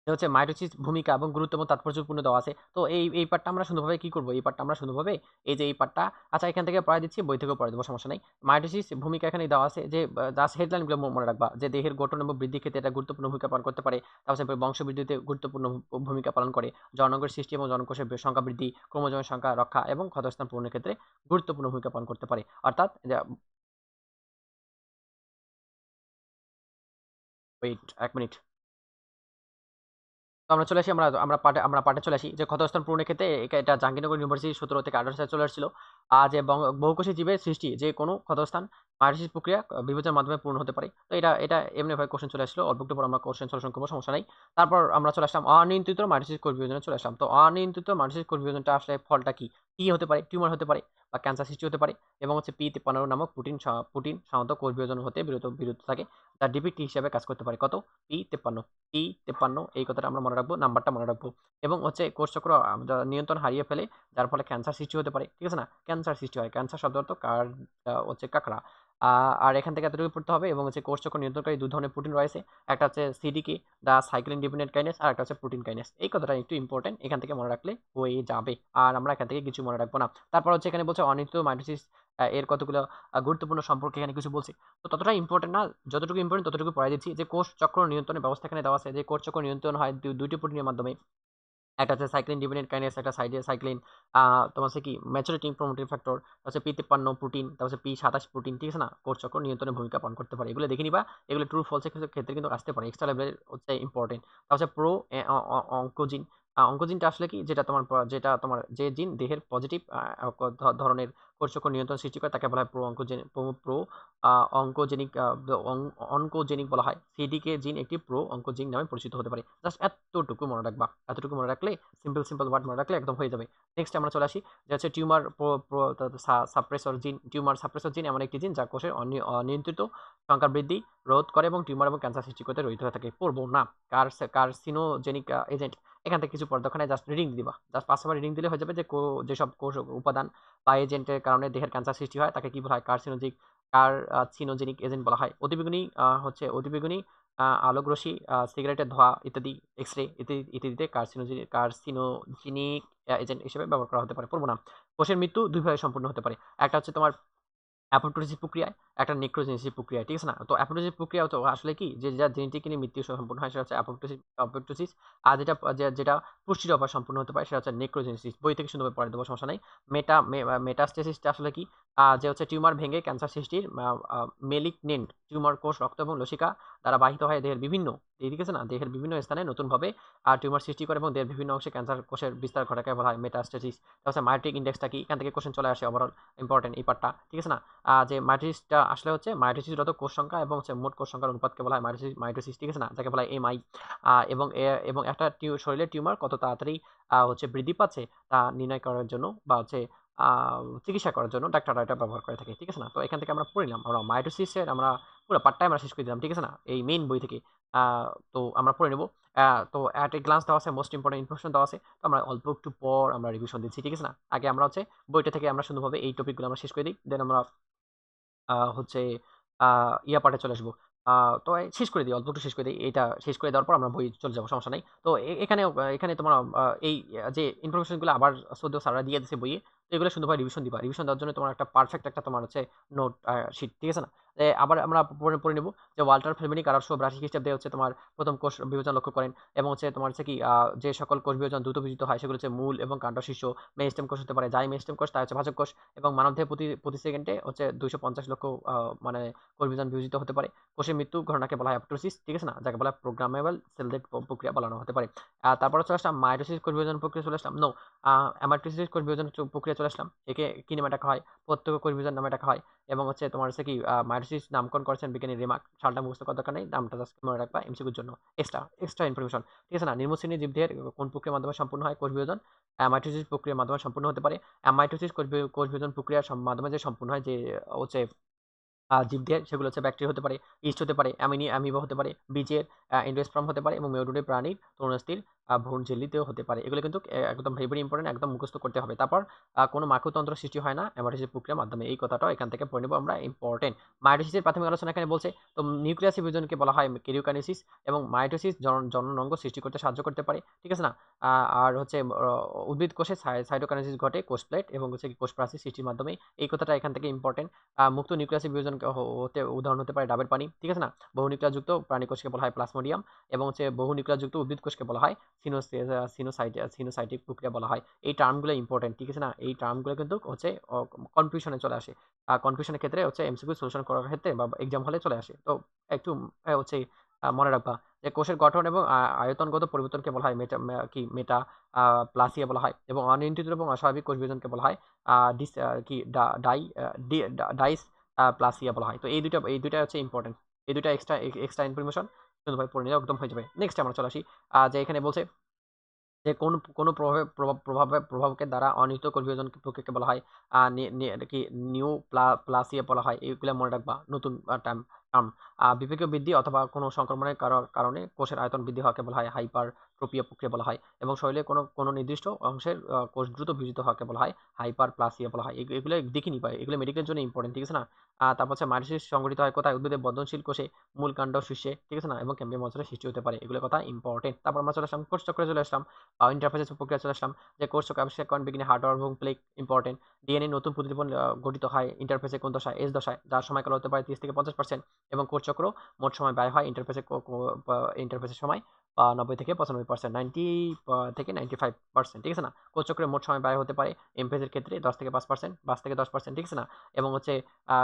হচ্ছে মাইটোসিস ভূমিকা এবং গুরুত্ব এবং তাৎপর্যপূর্ণ দেওয়া আছে। তো এই পার্টটা আমরা সুন্দরভাবে কি করব? এই পার্টটা আমরা সুন্দরভাবে এই যে এই পার্টটা, আচ্ছা এখান থেকে পড়ায় দিচ্ছি, বই থেকেও পড়ায় দেবো, সমস্যা নাই। মাইটোসিস ভূমিকা এখানে দেওয়া আছে যে জাস্ট হেডলাইনগুলো মনে রাখবা যে দেহের গঠন এবং বৃদ্ধির ক্ষেত্রে এটা গুরুত্বপূর্ণ ভূমিকা পালন করতে পারে। তারপর বংশবৃদ্ধিতে গুরুত্বপূর্ণ ভূমিকা পালন করে। জননাঙ্গের সৃষ্টি এবং জনকোষের সংখ্যা বৃদ্ধি, ক্রোমোজোমের সংখ্যা রক্ষা এবং ক্ষতস্থান পূরণের ক্ষেত্রে গুরুত্বপূর্ণ ভূমিকা পালন করতে পারে। অর্থাৎ ওয়েট ১ মিনিট। তো আমরা চলে আসি আমরা পাঠে চলে আসি যে ক্ষতস্থান পূরণের ক্ষেত্রে এটা জাহাঙ্গীরনগর ইউনিভার্সিটি 17 থেকে 18 সালে চলে আসছিল। যে বহুকোষী জীবের সৃষ্টি যে কোনো ক্ষতস্থান মায়োসিস প্রক্রিয়া বিভাজনের মাধ্যমে পূরণ হতে পারে। তো এটা এমনিভাবে কোশ্চেন চলে আসলো। অল্প একটু পর আমরা কোশ্চেন সলিউশন করব, সমস্যা নাই। তারপর আমরা চলে আসলাম অনিয়ন্ত্রিত মায়োসিস কোষ বিভাজনে চলে আসলাম। তো অনিয়ন্ত্রিত মায়োসিস কোষ বিভাজনটা আসলে ফলটা কি? কি হতে পারে? টিউমার হতে পারে বা ক্যান্সার সৃষ্টি হতে পারে এবং হচ্ছে P53 নামক প্রোটিন সাধারণত কোষ বিভাজন হতে বিরত থাকে। তার ডিপিটি হিসেবে কাজ করতে পারে। কত? P53 P53 এই কথাটা আমরা মনে রাখবো, নাম্বারটা মনে রাখবো। এবং হচ্ছে কোষচক্র নিয়ন্ত্রণ হারিয়ে ফেলে যার ফলে ক্যান্সার সৃষ্টি হতে পারে, ঠিক আছে না? ক্যান্সার সৃষ্টি হয়, ক্যান্সার শব্দ অর্থ হচ্ছে কাঁকড়া। আর এখান থেকে এতটুকু পড়তে হবে এবং হচ্ছে কোষচক্র নিয়ন্ত্রণকারী দুই ধরনের প্রোটিন রয়েছে। একটা হচ্ছে সিডিকে দা সাইক্লিন ডিপেন্ডেন্ট কাইনেস আর একটা হচ্ছে প্রোটিন কাইনেস। এই কথাটা একটু ইম্পর্টেন্ট, এখান থেকে মনে রাখলে হয়ে যাবে। আর আমরা এখান থেকে কিছু মনে রাখবো না। তারপর হচ্ছে এখানে বলছে অনিয়ন্ত্রিত মাইটোসিস এর কতগুলো গুরুত্বপূর্ণ সম্পর্কে এখানে কিছু বলছে। তো ততটা ইম্পর্টেন্ট না, যতটুকু ইম্পর্টেন্ট ততটুকু পড়াই দিচ্ছি যে কোষ চক্র নিয়ন্ত্রণের ব্যবস্থা এখানে দেওয়া আছে যে কোষ চক্র নিয়ন্ত্রণ হয় দুইটি প্রোটিনের মাধ্যমে। একটা হচ্ছে সাইক্লিন ডিপেন্ডেন্ট কাইনেস, একটা সাইক্লিন তোমার হচ্ছে কি ম্যাচুরিটি প্রমোটিভ ফ্যাক্টর, হচ্ছে P53 প্রোটিন, তারপর হচ্ছে P27 প্রোটিন, ঠিক আছে না? কোষ চক্র নিয়ন্ত্রণে ভূমিকা পালন করতে পারে। এগুলো দেখে নিবা, এগুলো ট্রু ফলস এর ক্ষেত্রে কিন্তু আসতে পারে, এক্সট্রা লেভেলের হচ্ছে ইম্পর্টেন্ট। তারপর হচ্ছে অঙ্কোজিন। অঙ্কোজিনটা আসলে কি? যেটা তোমার যে জিন দেহের পজিটিভ ধরনের কোষ চক্র নিয়ন্ত্রণ সৃষ্টি করে তাকে বলা হয় প্রো অঙ্কোজেনিক অনকোজেনিক বলা হয়। সিডিকে জিন একটি প্রো অঙ্কোজিন নামে পরিচিত হতে পারে। জাস্ট এতটুকু মনে রাখবা, এতটুকু মনে রাখলে সিম্পল ওয়ার্ড মনে রাখলে একদম হয়ে যাবে। নেক্সট আমরা চলে আসি যে হচ্ছে টিউমার সাপ্রেসর জিন। টিউমার সাপ্রেসর জিন এমন একটি জিন যা কোষের অনিয়ন্ত্রিত সংখ্যা বৃদ্ধি রোধ করে এবং টিউমার এবং ক্যান্সার সৃষ্টি করতে রহিত হয়ে থাকে। পড়বো না। কার্সিনোজেনিক এজেন্ট, এখান থেকে কিছু পড়া দরকার নাই, জাস্ট রিডিং দিবা। জাস্ট 5 বার রিডিং দিলে হয়ে যাবে যে যেসব কোষ উপাদান বা এজেন্টের কারণে দেহের ক্যান্সার সৃষ্টি হয় তাকে কি বলা হয়? কার্সিনোজেনিক এজেন্ট বলা হয়। হচ্ছে অতিবেগুনি আলোক রশ্মি, সিগারেটের ধোঁয়া ইত্যাদি, এক্স-রে ইত্যাদিতে কার্সিনোজেনিক এজেন্ট হিসেবে ব্যবহার করা হতে পারে। পড়বো না। কোষের মৃত্যু দুইভাবে সম্পূর্ণ হতে পারে। একটা হচ্ছে তোমার অ্যাপোপ্টোসিস প্রক্রিয়ায়, একটা নেক্রোজেনেসিস প্রক্রিয়ায়, ঠিক আছে না? তো অ্যাপোপ্টোসিস প্রক্রিয়া তো আসলে কি যে যার জেনেটিক্যালি মৃত্যু সম্পূর্ণ হয় সেটা হচ্ছে অ্যাপোপ্টোসিস। আর যেটা পুষ্টির অভাবে সম্পূর্ণ হতে পারে সেটা হচ্ছে নেক্রোজেনেসিস। বই থেকে সুন্দরভাবে পড়ায় দেবো, সমস্যা নাই। মেটাস্টেসিসটা আসলে কি? যে হচ্ছে টিউমার ভেঙে ক্যান্সার সৃষ্টির মেলিগনেন্ট টিউমার কোষ, রক্ত এবং লসিকা দ্বারা বাহিত হয়ে দেহের বিভিন্ন, ঠিক আছে না? দেহের বিভিন্ন স্থানে নতুনভাবে টিউমার সৃষ্টি করে এবং দেহের বিভিন্ন অংশে ক্যান্সার কোষের বিস্তার ঘটাকে বলা হয় মেটাস্টেসিস। তারপর হচ্ছে মায়োটিক ইনডেক্সটা কি? এখান থেকে কোশ্চেন চলে আসে ওভারঅল ইম্পর্টেন্ট এই পার্টটা, ঠিক আছে না? যে মায়োটিসটা আসলে হচ্ছে মায়োটিসিসগত কোষ সংখ্যা এবং হচ্ছে মোট কোষ সংখ্যার অনুপাতকে বলা হয় মায়োটোসিস, ঠিক আছে না? যাকে বলা হয় এমআই। এবং একটা শরীরের টিউমার কত তাড়াতাড়ি হচ্ছে বৃদ্ধি পাচ্ছে তা নির্ণয় করার জন্য বা হচ্ছে আ চিকিৎসা করার জন্য ডাক্তাররা এটা ব্যবহার করে থাকে, ঠিক আছে না? তো এখান থেকে আমরা পড়ে নিলাম। আমরা মায়োটোসিসের পুরো পার্টটাই আমরা শেষ করে দিলাম, ঠিক আছে না? এই মেইন বই থেকে। আ তো আমরা পড়ে নেব। তো এট এ গ্লান্স দেওয়া আছে, মোস্ট ইম্পোর্টেন্ট ইনফরমেশন দেওয়া আছে। তো আমরা অল্প একটু পর আমরা রিভিশন দিচ্ছি, ঠিক আছে না? আগে আমরা হচ্ছে বইটা থেকে আমরা সুন্দরভাবে এই টপিকগুলো আমরা শেষ করে দিই। দেন আমরা হচ্ছে আ পার্টে চলে আসবো। তো শেষ করে দিই, অল্প একটু শেষ করে দেই। এটা শেষ করে দেওয়ার পর আমরা বই চলে যাবো, সমস্যা নাই। তো এখানে তোমার এই যে ইনফরমেশন গুলো আবার শ্রদ্ধেয় স্যাররা দিয়ে দিছে বইয়ে। তো এগুলো সুন্দরভাবে রিভিশন দিবা। রিভিশন দেওয়ার জন্য তোমার একটা পারফেক্ট একটা তোমার হচ্ছে নোট শিট, ঠিক আছে না? আবার আমরা পড়ে নিব যে ওয়াল্টার ফ্লেমিনিক 1882 খ্রিস্টাব্দে হচ্ছে তোমার ১ম কোষ বিভাজন লক্ষ্য করেন এবং হচ্ছে তোমার হচ্ছে কি যে সকল কোষ বিভাজন দ্রুত বিভাজিত হয় সেগুলো হচ্ছে মূল এবং কাণ্ড শীর্ষ মেরিস্টেম কোষ হতে পারে। যাই মেরিস্টেম কোষ তাই হচ্ছে ভাজক কোষ এবং মানবদেহে প্রতি সেকেন্ডে হচ্ছে ২৫০ লক্ষ মানে কোষ বিভাজিত হতে পারে। কোষের মৃত্যু ঘটনাকে বলা হয় অ্যাপোপ্টোসিস, ঠিক আছে না? যাকে বলা হয় প্রোগ্রামেবল সেল ডেথ প্রক্রিয়া বলানো হতে পারে। তারপরে চলে আসলাম মাইটোসিস কোষ বিভাজন প্রক্রিয়া চলে আসলাম। নো, অ্যামাইটোসিস কোষ বিভাজন প্রক্রিয়া চলে আসলাম। একে কি নামে ডাকা হয়? প্রত্যক্ষ কোষ বিভাজন নামে ডাকা হয় এবং হচ্ছে তোমার হচ্ছে কি মাইটোসিস নামকরণ করেছেন বিজ্ঞানী রেমার্ক। সালটা মুখস্থ করার দরকার নেই। নামটা জাস্ট মনে রাখবা এমসিকিউর জন্য। Extra information. ঠিক আছে না? নিম্ন শ্রেণীর জীবদেহের কোন প্রক্রিয়ার মাধ্যমে সম্পূর্ণ হয় কোষ বিভাজন? মাইটোসিস প্রক্রিয়ার মাধ্যমে সম্পূর্ণ হতে পারে। মাইটোসিস কোষ বিভাজন প্রক্রিয়ার মাধ্যমে যে সম্পূর্ণ হয় যে হচ্ছে জীবদেহের সেগুলো হচ্ছে ব্যাকটেরিয়া হতে পারে, ইস্ট হতে পারে, অ্যামিবা হতে পারে, বীজের এন্ডোস্পার্ম হতে পারে এবং মেরুদণ্ডী প্রাণীর তরুণাস্থির ভ্রূণ ঝিল্লিতেও হতে পারে। এগুলো কিন্তু একদম ভেরি ইম্পোর্টেন্ট, একদম মুখস্থ করতে হবে। তারপর কোনো মাইক্রোতন্ত্র সৃষ্টি হয় না অ্যামাইটোসিস প্রক্রিয়ার মাধ্যমে। এই কথাটাও এখান থেকে পড়ে নেব আমরা, ইম্পোর্টেন্ট। মাইটোসিসের প্রাথমিক আলোচনা এখানে বলছে। তো নিউক্লিয়াস বিভাজনকে বলা হয় ক্যারিওকাইনেসিস এবং মাইটোসিস জননাঙ্গ সৃষ্টি করতে সাহায্য করতে পারে। ঠিক আছে না? আর হচ্ছে উদ্ভিদ কোষে সাইটোকাইনেসিস ঘটে কোষ প্লেট এবং হচ্ছে কোষ প্রাচীর সৃষ্টির মাধ্যমে। এই কথাটা এখান থেকে ইম্পোর্টেন্ট। মুক্ত নিউক্লিয়াসের বিভাজন হতে উদাহরণ হতে পারে ডাবের পানি, ঠিক আছে না? বহু নিউক্লিয়াসযুক্ত প্রাণী কোষকে বলা হয় প্লাজমোডিয়াম এবং হচ্ছে বহু নিউক্লিয়াসযুক্ত উদ্ভিদ কোষকে বলা হয় সিনোসাইটিক প্রক্রিয়া বলা হয়। এই টার্মগুলো ইম্পর্টেন্ট, ঠিক আছে না? এই টার্মগুলো কিন্তু হচ্ছে কনফিউশনে চলে আসে। কনফিউশনের ক্ষেত্রে হচ্ছে এমসিকিউ সলিউশন করার ক্ষেত্রে বা এক্সাম হলে চলে আসে। তো একটু হচ্ছে মনে রাখবা যে কোষের গঠন এবং আয়তনগত পরিবর্তনকে বলা হয় মেটা প্লাসিয়া বলা হয় এবং অনিয়ন্ত্রিত এবং অস্বাভাবিক কোষ বিভাজনকে বলা হয় ডিস কি ডাই ডি ডাইস প্লাসিয়া বলা হয়। তো এই দুইটা হচ্ছে ইম্পর্টেন্ট। এই দুইটা এক্সট্রা ইনফরমেশন সুন্দরভাবে পড়ে নিলে একদম হয়ে যাবে। নেক্সট আমরা চলে আসি যে এখানে বলছে যে কোন প্রভাবকে দ্বারা অনিহিত কোষ বিভাজন প্রক্রিয়াকে বলা হয় কি প্লাসিয়া বলা হয়। এগুলো মনে রাখবা, নতুন টার্ম। বিপাকীয় বৃদ্ধি অথবা কোনো সংক্রমণের কারণে কোষের আয়তন বৃদ্ধি হওয়াকে বলা হয় হাইপারট্রোপিয়া প্রক্রিয়া বলা হয় এবং শরীরের কোনো নির্দিষ্ট অংশের কোষ দ্রুত বিভাজিত হওয়াকে বলা হয় হাইপারপ্লাসিয়া বলা হয়। এগুলো দেখে নিবা, এগুলো মেডিকেলের জন্য ইম্পর্টেন্ট, ঠিক আছে না? তারপর হচ্ছে মাইটোসিস সংঘটিত হয় কোথায়? উদ্ভিদের বর্ধনশীল কোষে, মূল কাণ্ড শীর্ষে, ঠিক আছে না? এবং ক্যাম্বিয়াম অঞ্চলে সৃষ্টি হতে পারে। এগুলো কথা ইম্পর্টেন্ট। তারপর আমরা চলে আসলাম কোষ চক্রে চলে আসলাম। ইন্টারফেসেস প্রক্রিয়া চলে আসলাম। যে কোষ চক্র আবিষ্কার করেন বিজ্ঞানী হার্টওয়ার্ড এবং প্লেক, ইম্পর্টেন্ট। ডিএনএ নতুন প্রতিলিপন গঠিত হয় ইন্টারফেসে কোন দশায়? এস দশায়, যার সময়কাল হতে পারে 30 থেকে 50% এবং কোষ চক্র মোট সময় ব্যয় হয় ইন্টারফেসের সময় 90 থেকে 95%, 90 থেকে 95%, ঠিক আছে না? কোষ চক্রের মোট সময় ব্যয় হতে পারে এম ফেজের ক্ষেত্রে 10 থেকে 5%, 5 থেকে 10%, ঠিক আছে না? এবং হচ্ছে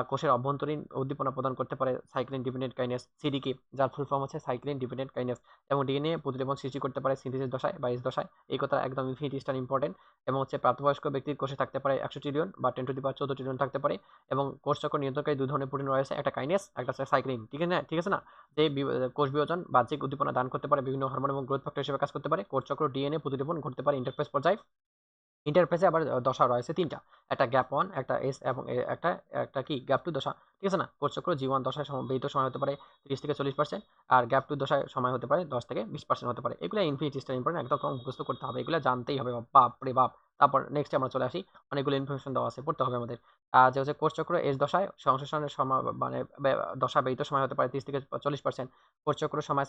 কোষের অভ্যন্তরীণ উদ্দীপনা প্রদান করতে পারে সাইক্লিন ডিপেন্ডেন্ট কাইনেস, সিডিকে, যার ফুল ফর্ম হচ্ছে সাইক্লিন ডিপেন্ডেন্ট কাইনেস এবং ডিএনএ প্রতিলিপন সৃষ্টি করতে পারে সিনথেসিস দশায় বা এস দশায়। এই কথা একদম ইনফিনিটি স্টার ইম্পর্টেন্ট। এবং হচ্ছে প্রাপ্তবয়স্ক ব্যক্তির কোষে থাকতে পারে 100 ট্রিলিয়ন বা 10 টু দি পাওয়ার 14 ট্রিলিয়ন থাকতে পারে এবং কোষ চক্র নিয়ন্ত্রণকারী দুই ধরনের প্রোটিন রয়েছে, একটা কাইনেস, একটা হচ্ছে সাইক্লিন, ঠিক আছে না? যে কোষ বিভাজন বাহ্যিক উদ্দীপনা দান করতে পারে, বিভিন্ন হরমোন এবং গ্রোথ ফ্যাক্টর হিসেবে কাজ করতে পারে। কোষ চক্র ডিএনএ প্রতিলিপন ঘটতে পারে ইন্টারফেস পর্যায়ে। ইন্টারফেসে আবার দশা রয়েছে ৩ টা। একটা গ্যাপ 1, একটা এস এবং একটা একটা কি গ্যাপ 2 দশা। ঠিক আছে না? কোষচক্র জি1 দশায় ব্যয়িত সময় হতে পারে ৩০ থেকে ৪০% আর গ্যাপ 2 দশায় সময় হতে পারে ১০ থেকে ২০% হতে পারে। এগুলা ইনফিনিটি স্টার ইম্পর্টেন্ট, একদম মুখস্থ করতে হবে। এগুলা জানতেই হবে, বাপরে বাপ! তারপর নেক্সটে আমরা চলে আসি, অনেকগুলো ইনফরমেশন দেওয়া আছে, পড়তে হবে আমাদের। যে হচ্ছে কোষ চক্র এস দশায় সংশ্লেষণের মানে দশা ব্যয়িত সময় হতে পারে 30 থেকে 40%। কোষ চক্র সময়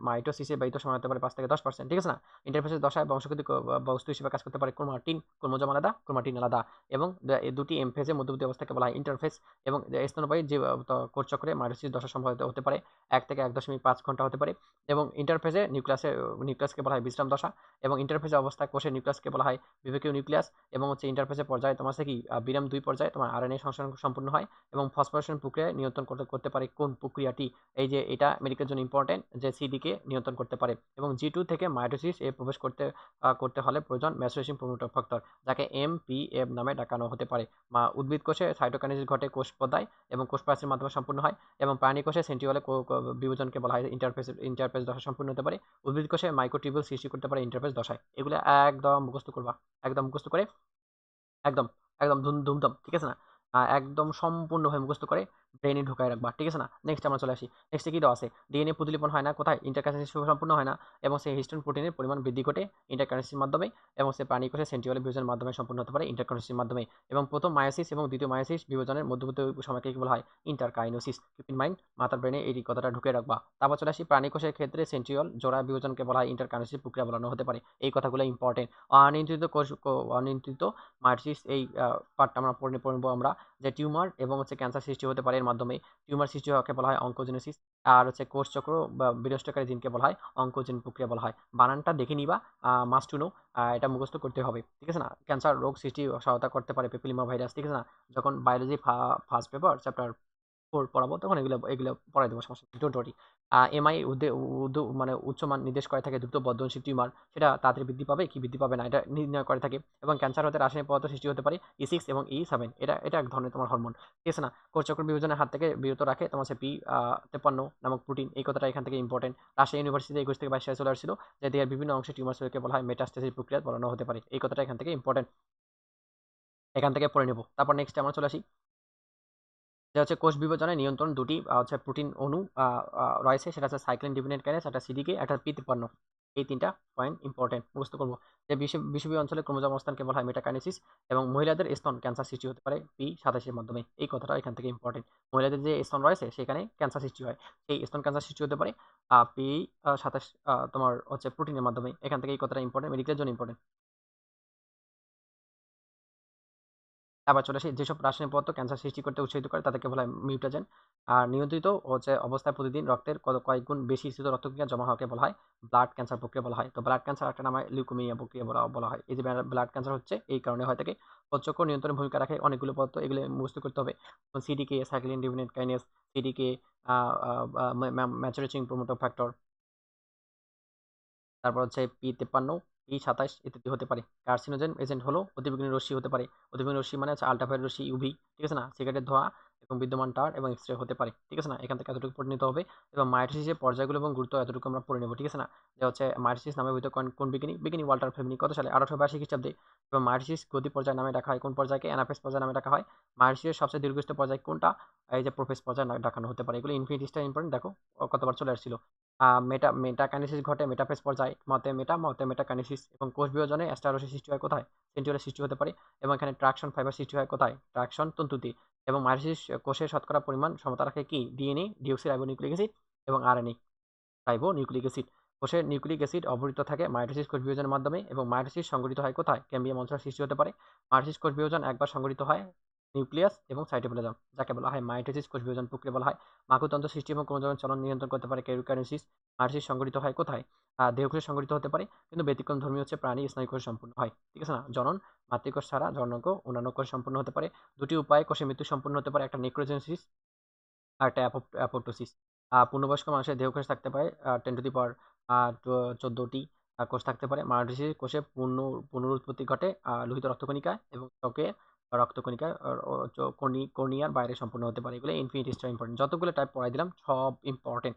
মাইটোসিসে ব্যয়িত সময় হতে পারে 5 থেকে 10%, ঠিক আছে না? ইন্টারফেসের দশায় বংশগতি বস্তু হিসেবে কাজ করতে পারে ক্রোমাটিন, ক্রোমোজোম আলাদা, ক্রোমাটিন আলাদা, এবং এই দুটি এম ফেজে মধ্যবর্তী অবস্থাকে বলা হয় ইন্টারফেস। এবং স্তন্যপায়ী যে কোষ চক্রে মাইটোসিস দশা সম্ভবত হতে পারে 1 থেকে 1.5 ঘন্টা হতে পারে। এবং ইন্টারফেজে নিউক্লিয়াসকে বলা হয় বিশ্রাম দশা। এবং ইন্টারফেজে অবস্থায় কোষের নিউক্লিয়াসকে বলা হয় বিবেকীয় নিউক্লিয়াস। এবং হচ্ছে ইন্টারফেজের পর্যায়ে তোমার হচ্ছে কি বিরাম 2 পর্যায়ে তোমার আরএনএ সংশ্লেষণ সম্পূর্ণ হয়। এবং ফসফোরেশন প্রক্রিয়া নিয়ন্ত্রণ করতে পারে কোন প্রক্রিয়াটি? এই যে এটা মেডিকেলের জন্য ইম্পর্টেন্ট, যে সিডিকে নিয়ন্ত্রণ করতে পারে। এবং জি2 থেকে মাইটোসিস এ প্রবেশ করতে হলে প্রয়োজন ম্যাচুরেশন প্রমোটর ফ্যাক্টর, যাকে এমপিএফ নামে ডাকানো হতে পারে। উদ্ভিদ কোষে সাইটোকাইনেসিস ঘটে কোষ পর্দায় এবং কোষ প্রাচীরের মাধ্যমে সম্পূর্ণ হয়। এবং প্রাণী কোষে সেন্ট্রিওলে বিভাজনকে বলা হয় ইন্টারফেস দশা সম্পূর্ণ হতে পারে। উদ্ভিদ কোষে মাইক্রোটিউবিউল সৃষ্টি করতে পারে ইন্টারফেস দশায়। এগুলো একদম মুখস্থ করবা, একদম মুখস্থ করে একদম, একদম ধুমধাম, ঠিক আছে না? একদম সম্পূর্ণভাবে মুখস্থ করে ব্রেইনে ঢুকায় রাখবা, ঠিক আছে না? নেক্সট আমরা চলে আসি। নেক্সটে কি দেওয়া আছে? ডিএনএ প্রতিলিপন হয় না কোথায়? ইন্টারকানেকশন সম্পূর্ণ হয় না, এবং সেই হিস্টোন প্রোটিনের পরিমাণ বৃদ্ধি ঘটে ইন্টারকানেকশনের মাধ্যমে, এবং সে প্রাণী কোষে সেন্ট্রিওলে বিভাজনের মাধ্যমে সম্পূর্ণ হতে পারে ইন্টারকানেকশনের মাধ্যমে। এবং প্রথম মায়োসিস এবং দ্বিতীয় মায়োসিস বিভাজনের মধ্যবর্তী সময়কে কি বলা হয়? ইন্টারকাইনোসিস। কিপ ইন মাইন্ড, মাথার ব্রেনে এই কথাটা ঢুকে রাখবা। তারপর চলে আসি, প্রাণী কোষের ক্ষেত্রে সেন্ট্রিওল জোড়া বিভাজনকে বলা হয় ইন্টারকাইনোসিস প্রক্রিয়া বলানো হতে পারে। এই কথাগুলো ইম্পর্টেন্ট। অনিয়ন্ত্রিত মায়োসিস, এই পার্টটা আমরা পড়বো আমরা, যে টিউমার এবং হচ্ছে ক্যান্সার সৃষ্টি হতে পারে এর মাধ্যমে। টিউমার সৃষ্টি হওয়াকে বলা হয় অঙ্কোজেনেসিস। আর হচ্ছে কোষ চক্র বা বিনষ্টকারী জিনকে বলা হয় অঙ্কোজেন প্রক্রিয়া বলা হয়। বানানটা দেখে নিবা, মাস্ট টু নো, এটা মুখস্থ করতে হবে, ঠিক আছে না? ক্যান্সার রোগ সৃষ্টি সহায়তা করতে পারে পেপিলিমা ভাইরাস, ঠিক আছে না? যখন বায়োলজি ফার্স্ট পেপার চ্যাপ্টার 4 পড়াবো তখন এগুলো পড়াই দেবো, সমস্যা নেই, ডোন্ট ওয়ারি। এমআই মানে উচ্চ মান নির্দেশ করে থাকে দ্রুত বর্ধনশীল টিউমার, সেটা তাড়াতাড়ি বৃদ্ধি পাবে কি বৃদ্ধি পাবে না এটা নির্ণয় করে থাকে। এবং ক্যান্সার হতে রাসায়নিক পদার্থ সৃষ্টি হতে পারে E6 এবং E7, এটা এক ধরনের তোমার হরমোন, ঠিক আছে না? কোষচক্র বিভাজনের হাত থেকে বিরত রাখে তোমার হচ্ছে P53 নামক প্রোটিন। এই কথাটা এখান থেকে ইম্পর্টেন্ট। রাজশাহী ইউনিভার্সিটিতে 21 থেকে 22 সালে চলে আসছিল, যে দেহের বিভিন্ন অংশে টিউমার সেলকে বলা হয় মেটাস্টেসিস প্রক্রিয়া বলানো হতে পারে। এই কথাটা এখান থেকে ইম্পর্টেন্ট, এখান থেকে পড়ে নেব। তারপর নেক্সট আমরা চলে আসি, যে হচ্ছে কোষ বিভাজনের নিয়ন্ত্রণ দুটি হচ্ছে প্রোটিন অণু রয়েছে, সেটা হচ্ছে সাইক্লিন ডিফিনেট কাইনেজ, একটা সিডিকে, একটা P53। এই 3টা পয়েন্ট ইম্পর্টেন্ট, মুখস্থ করব। যে বিষুবীয় অঞ্চলে ক্রোমোজোম অবস্থানকে বলা হয় মেটাকাইনেসিস। এবং মহিলাদের স্তন ক্যান্সার সৃষ্টি হতে পারে P27 এর মাধ্যমে। এই কথাটা এখান থেকে ইম্পর্টেন্ট। মহিলাদের যে স্তন রয়েছে সেখানে ক্যান্সার সৃষ্টি হয়, সেই স্তন ক্যান্সার সৃষ্টি হতে পারে P27 তোমার হচ্ছে প্রোটিনের মাধ্যমে। এখান থেকে এই কথাটা ইম্পর্টেন্ট, মেডিকেলের জন্য ইম্পর্টেন্ট। আবার চলে আসি, যেসব রাসায়নিক পদার্থ ক্যান্সার সৃষ্টি করতে উৎসাহিত করে তাদেরকে বলা হয় মিউটাজেন। আর নিয়ন্ত্রিত হচ্ছে অবস্থায় প্রতিদিন রক্তের কয়েক গুণ বেশি স্থিত রক্তক্রিয়া জমা হওয়াকে বলা হয় ব্লাড ক্যান্সার প্রক্রিয়া বলা হয়। তো ব্লাড ক্যান্সার একটা নাম হয় লিউকেমিয়া প্রক্রিয়া বলা হয়। এই যে ব্লাড ক্যান্সার হচ্ছে এই কারণে হয় থাকে। কোষচক্র নিয়ন্ত্রণে ভূমিকা রাখে অনেকগুলো পদার্থ, এগুলো মুখস্থ করতে হবে। সিডিকে, cyclin definite kinase, সিডিকে, maturation promoter factor, তারপর হচ্ছে P53, P27 ইত্যাদি হতে পারে। কার্সিনোজেন এজেন্ট হলো অতিবেগুনি রশ্মি হতে পারে। অতিবেগুনি রশ্মি মানে হচ্ছে আল্ট্রাভায়োলেট রশ্মি ইউভি, ঠিক আছে না? সিগারেটের ধোঁয়া এবং বিদ্যমান টার এবং এক্স রে হতে পারে, ঠিক আছে না? এখান থেকে এতটুকু পড়ে নিতে হবে। এবং মায়োসিসের পর্যায়গুলো এবং গুরুত্ব এতটুকু আমরা পড়ে নেব, ঠিক আছে না? যে হচ্ছে মায়োসিস নামে অভিহিত কোন বিজ্ঞানী ওয়াল্টার ফ্লেমিনি কত সালে? 1882 খ্রিস্টাব্দে। এবং মায়োসিস গতি পর্যায় নামে ডাকা হয় কোন পর্যায়কে? অ্যানাফেজ পর্যায় নামে ডাকা হয়। মায়োসিসের সবচেয়ে দীর্ঘস্থায়ী পর্যায় কোনটা? এই যে প্রোফেজ পর্যায় ডাকানো হতে পারে। এগুলো ইনফিনিটি স্টার ইম্পর্টেন্ট, দেখো কতবার চলে আসছিল। মেটাকাইনেসিস ঘটে মেটাফেজ পর্যায়ে, মতে মেটাকাইনেসিস। এবং কোষ বিভাজনে অ্যাস্টারোসিস সৃষ্টি হয় কোথায়? সেন্ট্রিওলে সৃষ্টি হতে পারে। এবং এখানে ট্রাকশন ফাইবার সৃষ্টি হয় কোথায়? ট্রাকশন তন্তুতে। এবং মায়োসিস কোষের শতকরা পরিমাণ সমতা রাখে কি? ডিএনএ, ডিঅক্সি রাইবোনিউক্লিক অ্যাসিড এবং আরএনএ, রাইবোনিউক্লিক অ্যাসিড। কোষের নিউক্লিক অ্যাসিড অবহিত থাকে মাইটোসিস কোষ বিভাজনের মাধ্যমে। এবং মাইটোসিস সংঘটিত হয় কোথায়? ক্যাম্বিয়াম অঞ্চলে সৃষ্টি হতে পারে। মাইটোসিস কোষ বিভাজন একবার সংঘটিত হয় নিউক্লিয়াস এবং সাইটোপ্লাজম, যাকে বলা হয় মাইটোসিস কোষ বিভাজন প্রক্রিয়া বলা হয়। মাকুতন্ত্র সৃষ্টি এবং ক্রোমোজোমের চলন নিয়ন্ত্রণ করতে পারে ক্যারিওকাইনেসিস। মাইটোসিস সংঘটিত হয় কোথায়? দেহকোষে সংঘটিত হতে পারে, কিন্তু ব্যতিক্রম ধর্মী হচ্ছে প্রাণী স্নায়ু কোষে সম্পূর্ণ হয়, ঠিক আছে না? জনন মাতৃকোষ ছাড়া জননাঙ্গ অন্যান্য কোষে সম্পূর্ণ হতে পারে। দুটি উপায়ে কোষের মৃত্যু সম্পূর্ণ হতে পারে, একটা নেক্রোজেনেসিস আর একটা অ্যাপোপ্টোসিস। পূর্ণবয়স্ক মানুষের দেহকোষ থাকতে পারে 10 টু দি পাওয়ার 14টি কোষ থাকতে পারে। মায়োসিস কোষে পুনরুৎপত্তি ঘটে লোহিত রক্তকণিকায় এবং ত্বকে রক্তকণিকায়, কর্নিয়ার বাইরে সম্পূর্ণ হতে পারে। এগুলো ইনফিনিটি স্টার ইম্পর্টেন্ট। যতগুলো টাইপ পড়াই দিলাম সব ইম্পর্টেন্ট।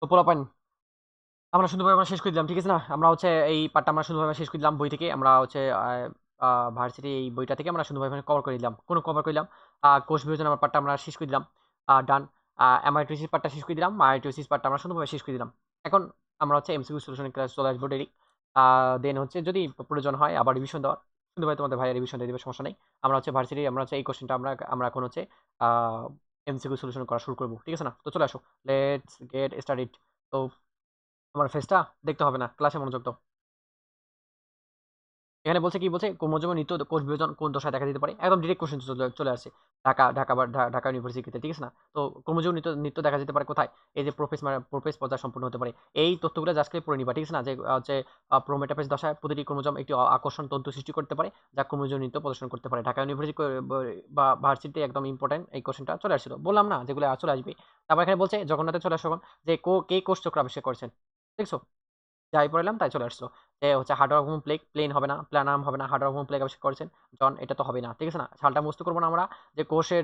তো পোলাপাইন আমরা সুন্দরভাবে আমরা শেষ করে দিলাম, ঠিক আছে না? আমরা হচ্ছে এই পার্টটা আমরা সুন্দরভাবে শেষ করে দিলাম বই থেকে। আমরা হচ্ছে ভার্সিটি এই বইটা থেকে আমরা সুন্দরভাবে কভার করে দিলাম। কোন কভার করলাম? কোষ বিভাজন আমার পার্টটা আমরা শেষ করে দিলাম। ডান। অ্যামাইটোসিস পার্টটা শেষ করে দিলাম। মায়োসিস পার্টটা আমরা সুন্দরভাবে শেষ করে দিলাম। এখন আমরা হচ্ছে এমসিকিউ সলিউশন ক্লাস চলে আসবো ডেইলি। দেন হচ্ছে যদি প্রয়োজন হয় আবার রিভিশন দেওয়ার, কিন্তু ভাই তোমাদের ভাইয়া রিভিশন দিয়ে দেবে, সমস্যা নেই। আমরা হচ্ছে ভার্সিটি আমরা হচ্ছে এই কোশ্চেনটা আমরা এখন হচ্ছে এমসিকিউ সলিউশন করা শুরু করবো, ঠিক আছে না? তো চলে আসো, লেটস গেট স্টার্টেড। তো আমার ফেসটা দেখতে হবে না, ক্লাসে মনোযোগ দাও। এখানে বলছে কি বলছে, ক্রোমোজোমের নিত্য কোষ বিভাজন কোন দশায় দেখা দিতে পারে, একদম ডিরেক্ট কোশ্চেন চলে আসছে। ঢাকা ইউনিভার্সিটিতে, ঠিক আছে না? তো ক্রোমোজোম নিত্য নিত্য দেখা যেতে পারে কোথায়? এই যে প্রোফেজ পর্যায় সম্পূর্ণ হতে পারে। এই তথ্যগুলো জাস্ট করে পড়ে নিবা, ঠিক আছে না? যে হচ্ছে প্রোমেটাফেজ দশায় প্রতিটি ক্রোমোজোম একটি আকর্ষণ তন্তু সৃষ্টি করতে পারে, যা ক্রোমোজোম নিত্য প্রদর্শন করতে পারে। ঢাকা ইউনিভার্সিটি বা ভার্সিটি একদম ইম্পর্টেন্ট এই কোশ্চেনটা চলে আসছিল, বললাম না যেগুলো চলে আসবে। তারপর এখানে বলছে জগন্নাথে চলে আসো, যে কে কোষ চক্র আবিষ্কার করেছেন, দেখছো? যাই পড়লাম তাই চলে আসলো। যে হচ্ছে হার্ডওয়ার্ক প্লেন হবে না, প্ল্যানাম হবে না, হার্ডওয়ার্ক প্লেগ আবিষ্কার করেছেন জন, এটা তো হবে না, ঠিক আছে না? সালটা মুখস্থ করবো না আমরা। যে কোষের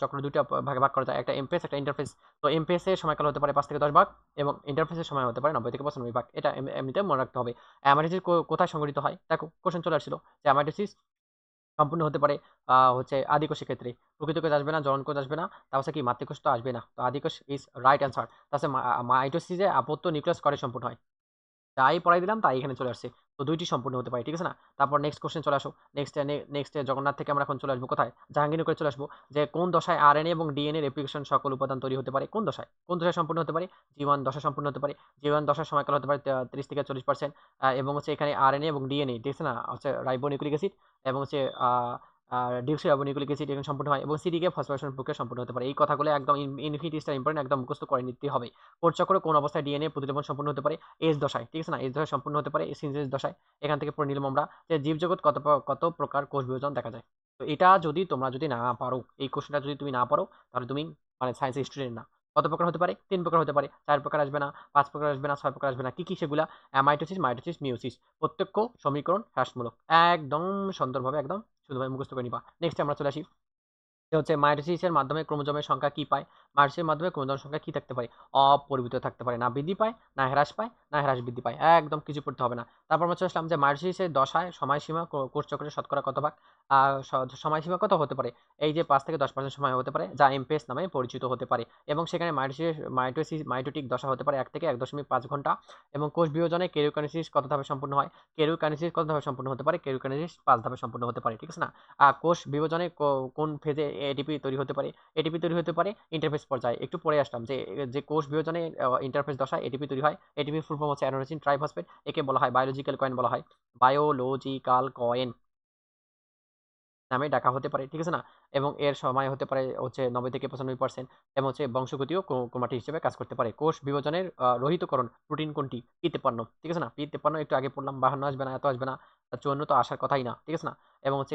চক্র দুইটা ভাগে ভাগ করা যায়, একটা এমফেস একটা ইন্টারফেস। তো এমফেসের সময়কাল হতে পারে 5 থেকে 10 ভাগ, এবং ইন্টারফেসের সময় হতে পারে 90 থেকে 95 ভাগ। এটা এমনিতে মনে রাখতে হবে। অ্যামাইটোসিস কোথায় সংঘটিত হয়, দেখো কোশ্চেন চলে আসছিল যে অ্যামাইটোসিস সম্পূর্ণ হতে পারে হচ্ছে আদিকোষের ক্ষেত্রে। প্রকৃত কোষ আসবে না, জনন কোষ আসবে না, তাহলে কি মাতৃকোষ তো আসবে না। তো আদিকোষ ইজ রাইট অ্যান্সার। তাহলে মাইটোসিসে আবদ্ধ নিউক্লিয়াস করে সম্পূর্ণ হয়। যাই পড়াই দিলাম তাই এখানে চলে আসছে। তো ২ টি সম্পূর্ণ হতে পারে, ঠিক আছে না? তারপর নেক্সট কোয়েশ্চেন চলে আসো। নেক্সট এ জগন্নাথ থেকে আমরা এখন চলে আসবো কোথায়? জাহাঙ্গীরনগরে চলে আসবো। যে কোন দশায় আরএনএ এবং ডিএনএ রেপ্লিকেশন সকল উপাদান তৈরি হতে পারে? কোন দশায়? কোন দশায় সম্পূর্ণ হতে পারে? জি1 দশায় সম্পূর্ণ হতে পারে। জি1 দশার সময়কাল হতে পারে ৩০ থেকে ৪০% এবং হচ্ছে এখানে আরএনএ এবং ডিএনএ, ঠিক আছে না? হচ্ছে রাইবোনিউক্লিক অ্যাসিড এবং হচ্ছে আ আ ডিঅক্সিরাইবোনিউক্লিক অ্যাসিড এখানে সম্পূর্ণ হয়, এবং সিডিকে ফসফোরাইলেশন প্রক্রিয়া সম্পূর্ণ হতে পারে। এই কথাগুলো একদম ইনফিনিটি স্টার ইম্পর্টেন্ট, একদম মুখস্থ করে নিতে হবে। কোষ চক্র কোন অবস্থায় ডিএনএ প্রতিলিপন সম্পূর্ণ হতে পারে? এস দশায়, ঠিক আছে না? এস দশায় সম্পূর্ণ হতে পারে, সিনথেসিস দশায়। এখান থেকে পড়ে নিলাম আমরা যে জীবজগৎ কত প্রকার কোষ বিভাজন দেখা যায়। তো এটা যদি তোমরা যদি না পারো, এই কোশ্চেনটা যদি তুমি না পারো, তাহলে তুমি মানে সায়েন্সের স্টুডেন্ট না। কত প্রকার হতে পারে? ৩ প্রকার হতে পারে, ৪ প্রকার আসবে না, ৫ প্রকার আসবে না, ৬ প্রকার আসবে না। কি সেগুলা? Mitosis, meiosis. প্রত্যক্ষ সমীকরণ হ্রাসমূলক। একদম সুন্দরভাবে একদম শুধুভাবে মুখস্থ করে নিবা। নেক্সট আমরা চলে আসি। এটা হচ্ছে মাইটোসিসের মাধ্যমে ক্রোমোজোমের সংখ্যা কি পায়? মাইটোসিসের মাধ্যমে ক্রোমোজোমের সংখ্যা কি থাকতে পারে? অপরিবর্তিত থাকতে পারে। না বৃদ্ধি পায়, না হ্রাস পায়, না হ্রাস বৃদ্ধি পায়। একদম কিছু পড়তে হবে না। তারপর আমরা চলে আসলাম যে মাইটোসিসের দশায় সময়সীমা কোষ চক্রের শতকরা কত ভাগ? আ স সময়সীমা কত হতে পারে? এই যে ৫ থেকে 10% সময় হতে পারে, যা এমপেস নামে পরিচিত হতে পারে। এবং সেখানে মাইটোটিক দশা হতে পারে ১ থেকে ১.৫ ঘন্টা। এবং কোষ বিভাজনে কেরিওকাইনেসিস কত ধাপে সম্পূর্ণ হয়? কেরিওকাইনেসিস কত ধাপে সম্পূর্ণ হতে পারে? কেরিওকাইনেসিস ৫ ধাপে সম্পূর্ণ হতে পারে, ঠিক আছে না? কোষ বিভাজনে কোন ফেজে এটিপি তৈরি হতে পারে? এটিপি তৈরি হতে পারে ইন্টারফেস পর্যায়ে। একটু পরে আসলাম যে কোষ বিভাজনে ইন্টারফেস দশায় এটিপি তৈরি হয়। এটিপির ফুল ফর্ম হচ্ছে অ্যাডিনোসিন ট্রাইফসফেট। একে বলা হয় বায়োলজিক্যাল কয়েন বলা হয়। বায়োলজিক্যাল কয়েন নামে ডাকা হতে পারে, ঠিক আছে না? এবং এর সময় হতে পারে হচ্ছে ৯০ থেকে ৯৫%, এবং হচ্ছে বংশগতিও ক্রোমাটিড হিসেবে কাজ করতে পারে। কোষ বিভাজনের রহিতকরণ প্রোটিন কোনটি? P53, ঠিক আছে না? P53 একটু আগে পড়লাম, ৫২ আসবে না, এত আসবে না, ৫৪ তো আসার কথাই না, ঠিক আছে না? এবং হচ্ছে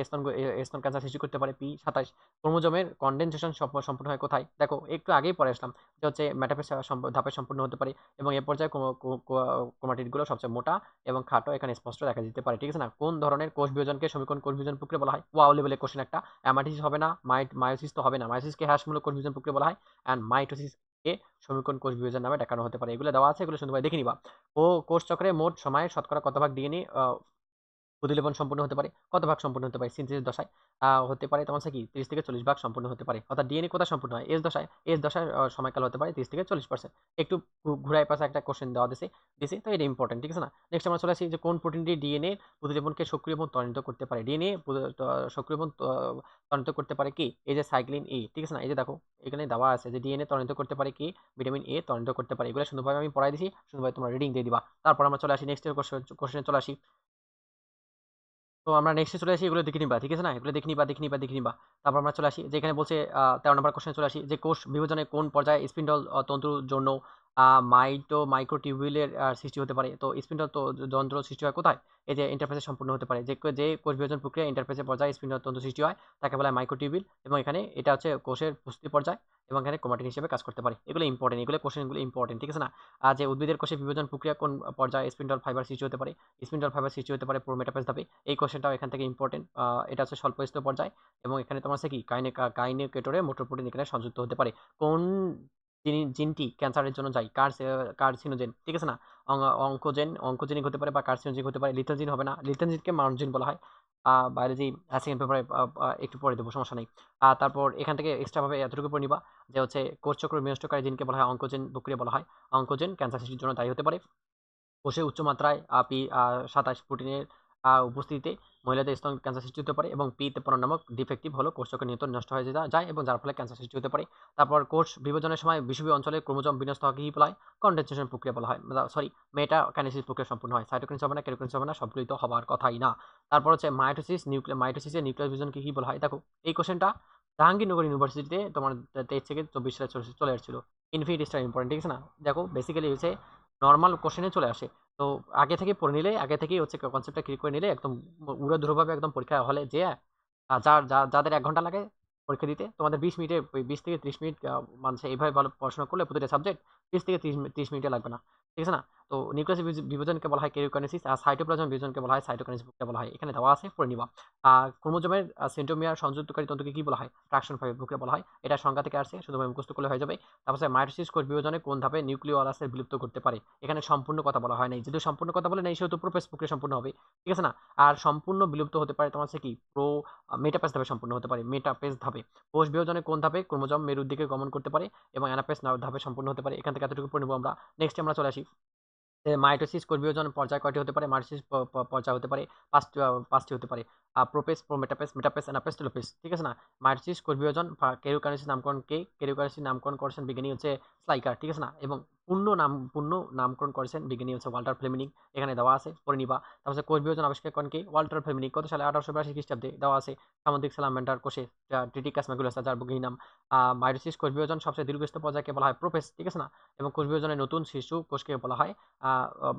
স্তন ক্যান্সার সৃষ্টি করতে পারে P27। ক্রোমোজোমের কনডেনসেশন সম্পূর্ণ হয় কোথায়? দেখো একটু আগেই পড়ে আসলাম যে হচ্ছে মেটাফেজ ধাপে সম্পূর্ণ হতে পারে, এবং এ পর্যায়ে ক্রোমাটিডগুলো সবচেয়ে মোটা এবং খাটো এখানে স্পষ্ট দেখা যেতে পারে, ঠিক আছে না? কোন ধরনের কোষ বিভাজনকে সমীকরণ কোষ বিভাজন প্রক্রিয়া বলা হয়? ওয়াও লেভেলের কোশ্চেন একটা। অ্যামাইটোসিস হবে না, মায়োসিস তো হবে না। মায়োসিসকে হ্রাসমূলক কোষ বিভাজন প্রক্রিয়া বলা হয়, অ্যান্ড মাইটোসিসকে সমীকরণ কোষ বিভাজন নামে দেখানো হতে পারে। এগুলো দেওয়া আছে, এগুলো সুন্দরভাবে দেখে নিবা। কোষ চক্রে মোট সময়ে শতকরা কত ভাগ ডিএনএ প্রতিলেপন সম্পূর্ণ হতে পারে? কত ভাগ সম্পূর্ণ হতে পারে? সিনথেসিস দশায় হতে পারে তোমার হচ্ছে কি ৩০ থেকে ৪০ ভাগ সম্পূর্ণ হতে পারে। অর্থাৎ ডিএনএ কোথায় সম্পূর্ণ হয়? এস দশায় সময়কাল হতে পারে ৩০ থেকে ৪০%। একটু ঘুরায় পাশে একটা কোশ্চেন দেওয়া দিছে, তো এটা ইম্পর্টেন্ট, ঠিক আছে না? নেক্সট আমরা চলে আসি যে কোন প্রোটিনটি ডিএনএ প্রতিলেপনকে সক্রিয় এবং ত্বরান্বিত করতে পারে? ডিএনএ সক্রিয় এবং ত্বরান্বিত করতে পারে কি? এই যে সাইক্লিন এ, ঠিক আছে না? এই যে দেখো এখানে দেওয়া আছে যে ডিএনএ ত্বরান্বিত করতে পারে কি? ভিটামিন এ ত্বরান্বিত করতে পারে। এগুলো সুন্দরভাবে আমি পড়াই দিছি, সুন্দরভাবে তোমরা রিডিং দিয়ে দিবা। তারপর আমরা চলে আসি নেক্সট কোশ্চেনে চলে আসি। তো আমরা নেক্সটে চলে আসি, এগুলো দেখে নিবা, ঠিক আছে না? এগুলো দেখে নিবা। তারপর আমরা চলে আসি যে এখানে বলছে ১৩ নম্বর কোশ্চেনে চলে আসি যে কোষ বিভাজনে কোন পর্যায়ে স্পিন্ডল তন্তুর জন্য মাইক্রোটিউবিউলের সৃষ্টি হতে পারে? তো স্পিন্ডল যন্ত্র সৃষ্টি হয় কোথায়? এই যে ইন্টারফেসে সম্পূর্ণ হতে পারে। যে কোষ বিভাজন প্রক্রিয়া ইন্টারফেসের পর্যায়ে স্পিন্ডল তন্তু সৃষ্টি হয় তাকে বলা হয় মাইক্রোটিউবিউল, এবং এখানে এটা হচ্ছে কোষের প্রস্তুতি পর্যায়, এবং এখানে ক্রোমাটিন হিসেবে কাজ করতে পারে। এগুলো ইম্পর্টেন্ট, এগুলো কোশ্চেনগুলো ইম্পর্টেন্ট, ঠিক আছে না? আর যে উদ্ভিদের কোষে বিভাজন প্রক্রিয়া কোন পর্যায়ে স্পিন্ডল ফাইবার সৃষ্টি হতে পারে? স্পিন্ডল ফাইবার সৃষ্টি হতে পারে প্রোমেটাফেজ ধাপে। এই কোশ্চেনটাও এখান থেকে ইম্পর্টেন্ট। এটা হচ্ছে স্বল্পস্থীয় পর্যায়, এবং এখানে তোমার হচ্ছে কি কাইনেকেটরে মোটর প্রোটিন এখানে সংযুক্ত হতে পারে। কোন জিনটি ক্যান্সারের জন্য দায়ী? কার্সিনোজেন, ঠিক আছে না? অঙ্কোজেনিক হতে পারে বা কার্সিনোজেনিক হতে পারে। লিথল জিন হবে না, লিথল জিনকে মাউন্ট জিন বলা হয়। বায়োলজি সেকেন্ড পেপারে একটু পরে দেবো, সমস্যা নেই। তারপর এখান থেকে এক্সট্রা ভাবে এতটুকু পড়ে নিবা যে হচ্ছে কোষচক্র বিনষ্টকারী জিনকে বলা হয় অঙ্কোজেন প্রক্রিয়া বলা হয়। অঙ্কোজেন ক্যান্সার সৃষ্টির জন্য দায়ী হতে পারে। কোষে উচ্চ মাত্রায় P27 প্রোটিনের উপস্থিতিতে মহিলাদের স্তন ক্যান্সার সৃষ্টি হতে পারে এবং P53 নামক ডিফেক্টিভ হলো কোষচক্রের নিয়ন্ত্রণ নষ্ট হয়ে যায় এবং যার ফলে ক্যান্সার সৃষ্টি হতে পারে। তারপর কোষ বিভাজনের সময় বিষুবীয় অঞ্চলে ক্রোমোজোম বিন্যস্ত হওয়াকে কি বলা হয়? কনডেনসেশন প্রক্রিয়া বলা হয়। সরি, মেটাকাইনেসিস প্রক্রিয়া সম্পূর্ণ হয়। সাইটোকিনসিস হবে না, কেরোকিনসিস হবে না, সবগুলোই তো হবার কথাই না। তারপর হচ্ছে মাইটোসিসের নিউক্লিয়াস বিভাজনকে কি বলা হয়? দেখো, এই কোশ্চেনটা জাহাঙ্গীরনগর ইউনিভার্সিটিতে তোমার 23 থেকে 24 সালে চলে আসছিল। ইনফিনিটি স্টার ইম্পর্টেন্ট, ঠিক আছে না? দেখো বেসিক্যালি হচ্ছে নরমাল কোশ্চেনে চলে আসে। তো আগে থেকে পড়ে নিলে, আগে থেকেই হচ্ছে কনসেপ্টটা ক্লিয়ার করে নিলে একদম উড়াধুরাভাবে একদম পরীক্ষা হলে যেয়ে যাদের ১ ঘন্টা লাগে পরীক্ষা দিতে, তোমাদের ২০ মিনিটে ২০ থেকে ৩০ মিনিট মানছে এইভাবে ভালো পড়াশোনা করলে প্রতিটা সাবজেক্ট ২০ থেকে ৩০ মিনিটে লাগবে না। ঠিক আছে না? তো নিউক্লিয়াস বিভাজনকে বলা হয় কেরিওকাইনেসিস আর সাইটোপ্লাজম বিভাজনকে বলা হয় সাইটোকাইনেসিস প্রক্রিয়া বলা হয়। এখানে দেওয়া আছে, পড়ে নিবা। ক্রোমোজোমের সেন্ট্রোমিয়ার সংযুক্তকারী তন্তুকে কি বলা হয়? ট্রাকশন ফাইবার প্রক্রিয়া বলা হয়। এটা সংজ্ঞা থেকে আসছে, শুধুভাবে মুখস্থ করলে হয়ে যাবে। তারপর হচ্ছে মাইটোসিস কোষ বিভাজনে কোন ধাপে নিউক্লিওলাসের বিলুপ্ত করতে পারে? এখানে সম্পূর্ণ কথা বলা হয় নাই। যেহেতু সম্পূর্ণ কথা বলে নাই সেহেতু প্রোফেজ প্রক্রিয়া সম্পূর্ণ হবে। ঠিক আছে না? আর সম্পূর্ণ বিলুপ্ত হতে পারে তোমার হচ্ছে কি মেটাফেজ ধাপে সম্পূর্ণ হতে পারে। মেটাফেজ ধাপে। কোষ বিভাজনে কোন ধাপে ক্রোমোজোম মেরুর দিকে গমন করতে পারে এবং অ্যানাফেজ ধাপে সম্পূর্ণ হতে পারে। এখান থেকে এতটুকু পড়ে নিব আমরা। নেক্সট আমরা চলে আসি। মাইটোসিস কোষ বিভাজন পর্যায় কয়টি হতে পারে? মাইটোসিস পর্যায় হতে পারে ৫টি হতে পারে। প্রোপেজ, প্রোমেটাফেজ, মেটাফেজ, অ্যানাফেজ, টেলোফেজ। ঠিক আছে না? মাইটোসিস কোষ বিভাজন কেরিওকাইনেসিস নামকরণ কে? কেরিওকাইনেসিস নামকরণ করেছেন বিজ্ঞানী হচ্ছে স্লাইকার। ঠিক আছে না? এবং পূর্ণ নামকরণ করেছেন বিজ্ঞানী হচ্ছে ওয়াল্টার ফ্লেমিনিং। এখানে দেওয়া আছে, পড়ে নিবা। তারপর হচ্ছে কোষ বিভাজন আবিষ্কার করেন কে? ওয়াল্টার ফ্লেমিনিং। কত সালে? 1882 খ্রিস্টাব্দে দেওয়া আছে। সামুদ্রিক স্যালামান্ডার কোষে ট্রিটিকাস ম্যাকুলাসা, যার বৈজ্ঞানিক নাম। মাইটোসিস কোষ বিভাজন সবচেয়ে দীর্ঘস্থায়ী পর্যায়কে বলা হয় প্রোফেজ। ঠিক আছে না? এবং কোষ বিভাজনের নতুন শিশু কোষকে বলা হয়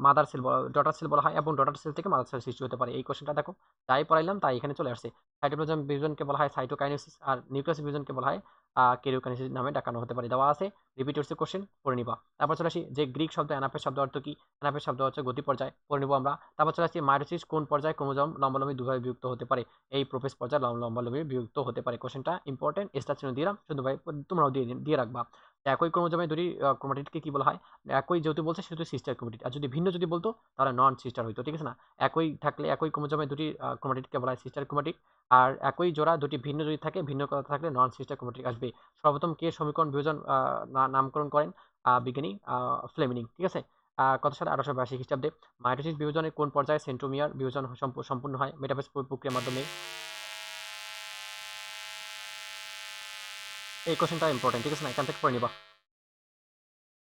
মাদার সেল, ডটার সেল বলা হয় এবং ডটার সেল থেকে মাদার সেল সৃষ্টি হতে পারে। এই কোশ্চেনটা দেখো, যাই পড়াইলাম তাই এখানে চলে আসছে। সাইটোপ্লাজম বিভাজনকে বলা হয় সাইটোকাইনেসিস আর নিউক্লিয়াস বিভাজনকে বলা হয় কেরিওকাইনেসিস নামে ডাকানো হতে পারে। দেওয়া আছে, রিপিট হচ্ছে কোশ্চেন, পড়ে নিবা। তারপর চলে আসি যে গ্রিক শব্দ অ্যানাফেজ শব্দ অর্থ কি? অ্যানাফেজ শব্দ হচ্ছে গতি পর্যায়, পড়ে নিব আমরা। তারপর চলে আসছি মাইটোসিস কোন পর্যায়ে ক্রোমোজোম লম্বালম্বি দুভাবে বিভক্ত হতে পারে? এই প্রোফেজ পর্যায়ে লম্বালম্বি বিভক্ত হতে পারে। কোশ্চেনটা ইম্পর্টেন্ট, স্টার চিহ্ন দিলাম, শুধু ভাই তোমরাও দিয়ে রাখবা। একই ক্রোমোজোমে দুটি ক্রোমাটিডকে কি বলা হয়? একই যেহেতু বলছে সেহেতু সিস্টার ক্রোমাটিড, আর যদি ভিন্ন যদি বলতো তাহলে নন সিস্টার হইতো। ঠিক আছে না? একই থাকলে, একই ক্রোমোজোমে দুটি ক্রোমাটিডকে বলা হয় সিস্টার ক্রোমাটিড। আর একই জোড়া দুটি ভিন্ন যদি থাকে, ভিন্ন কথা থাকলে নন সিস্টার ক্রোমাটিড আসবে। সর্বপ্রথম কে সমীকরণ বিভাজন নামকরণ করেন? বিজ্ঞানী ফ্লেমিনিং। ঠিক আছে? কত সালে? 1882 খ্রিস্টাব্দে। মাইটোসিস বিভাজনের কোন পর্যায়ে সেন্ট্রোমিয়ার বিভাজন সম্পূর্ণ হয়? মেটাফেজ প্রক্রিয়ার মাধ্যমে। এই কোশ্চেনটা ইম্পর্টেন্ট, ঠিক আছে না? এখান থেকে পড়ে নিবা।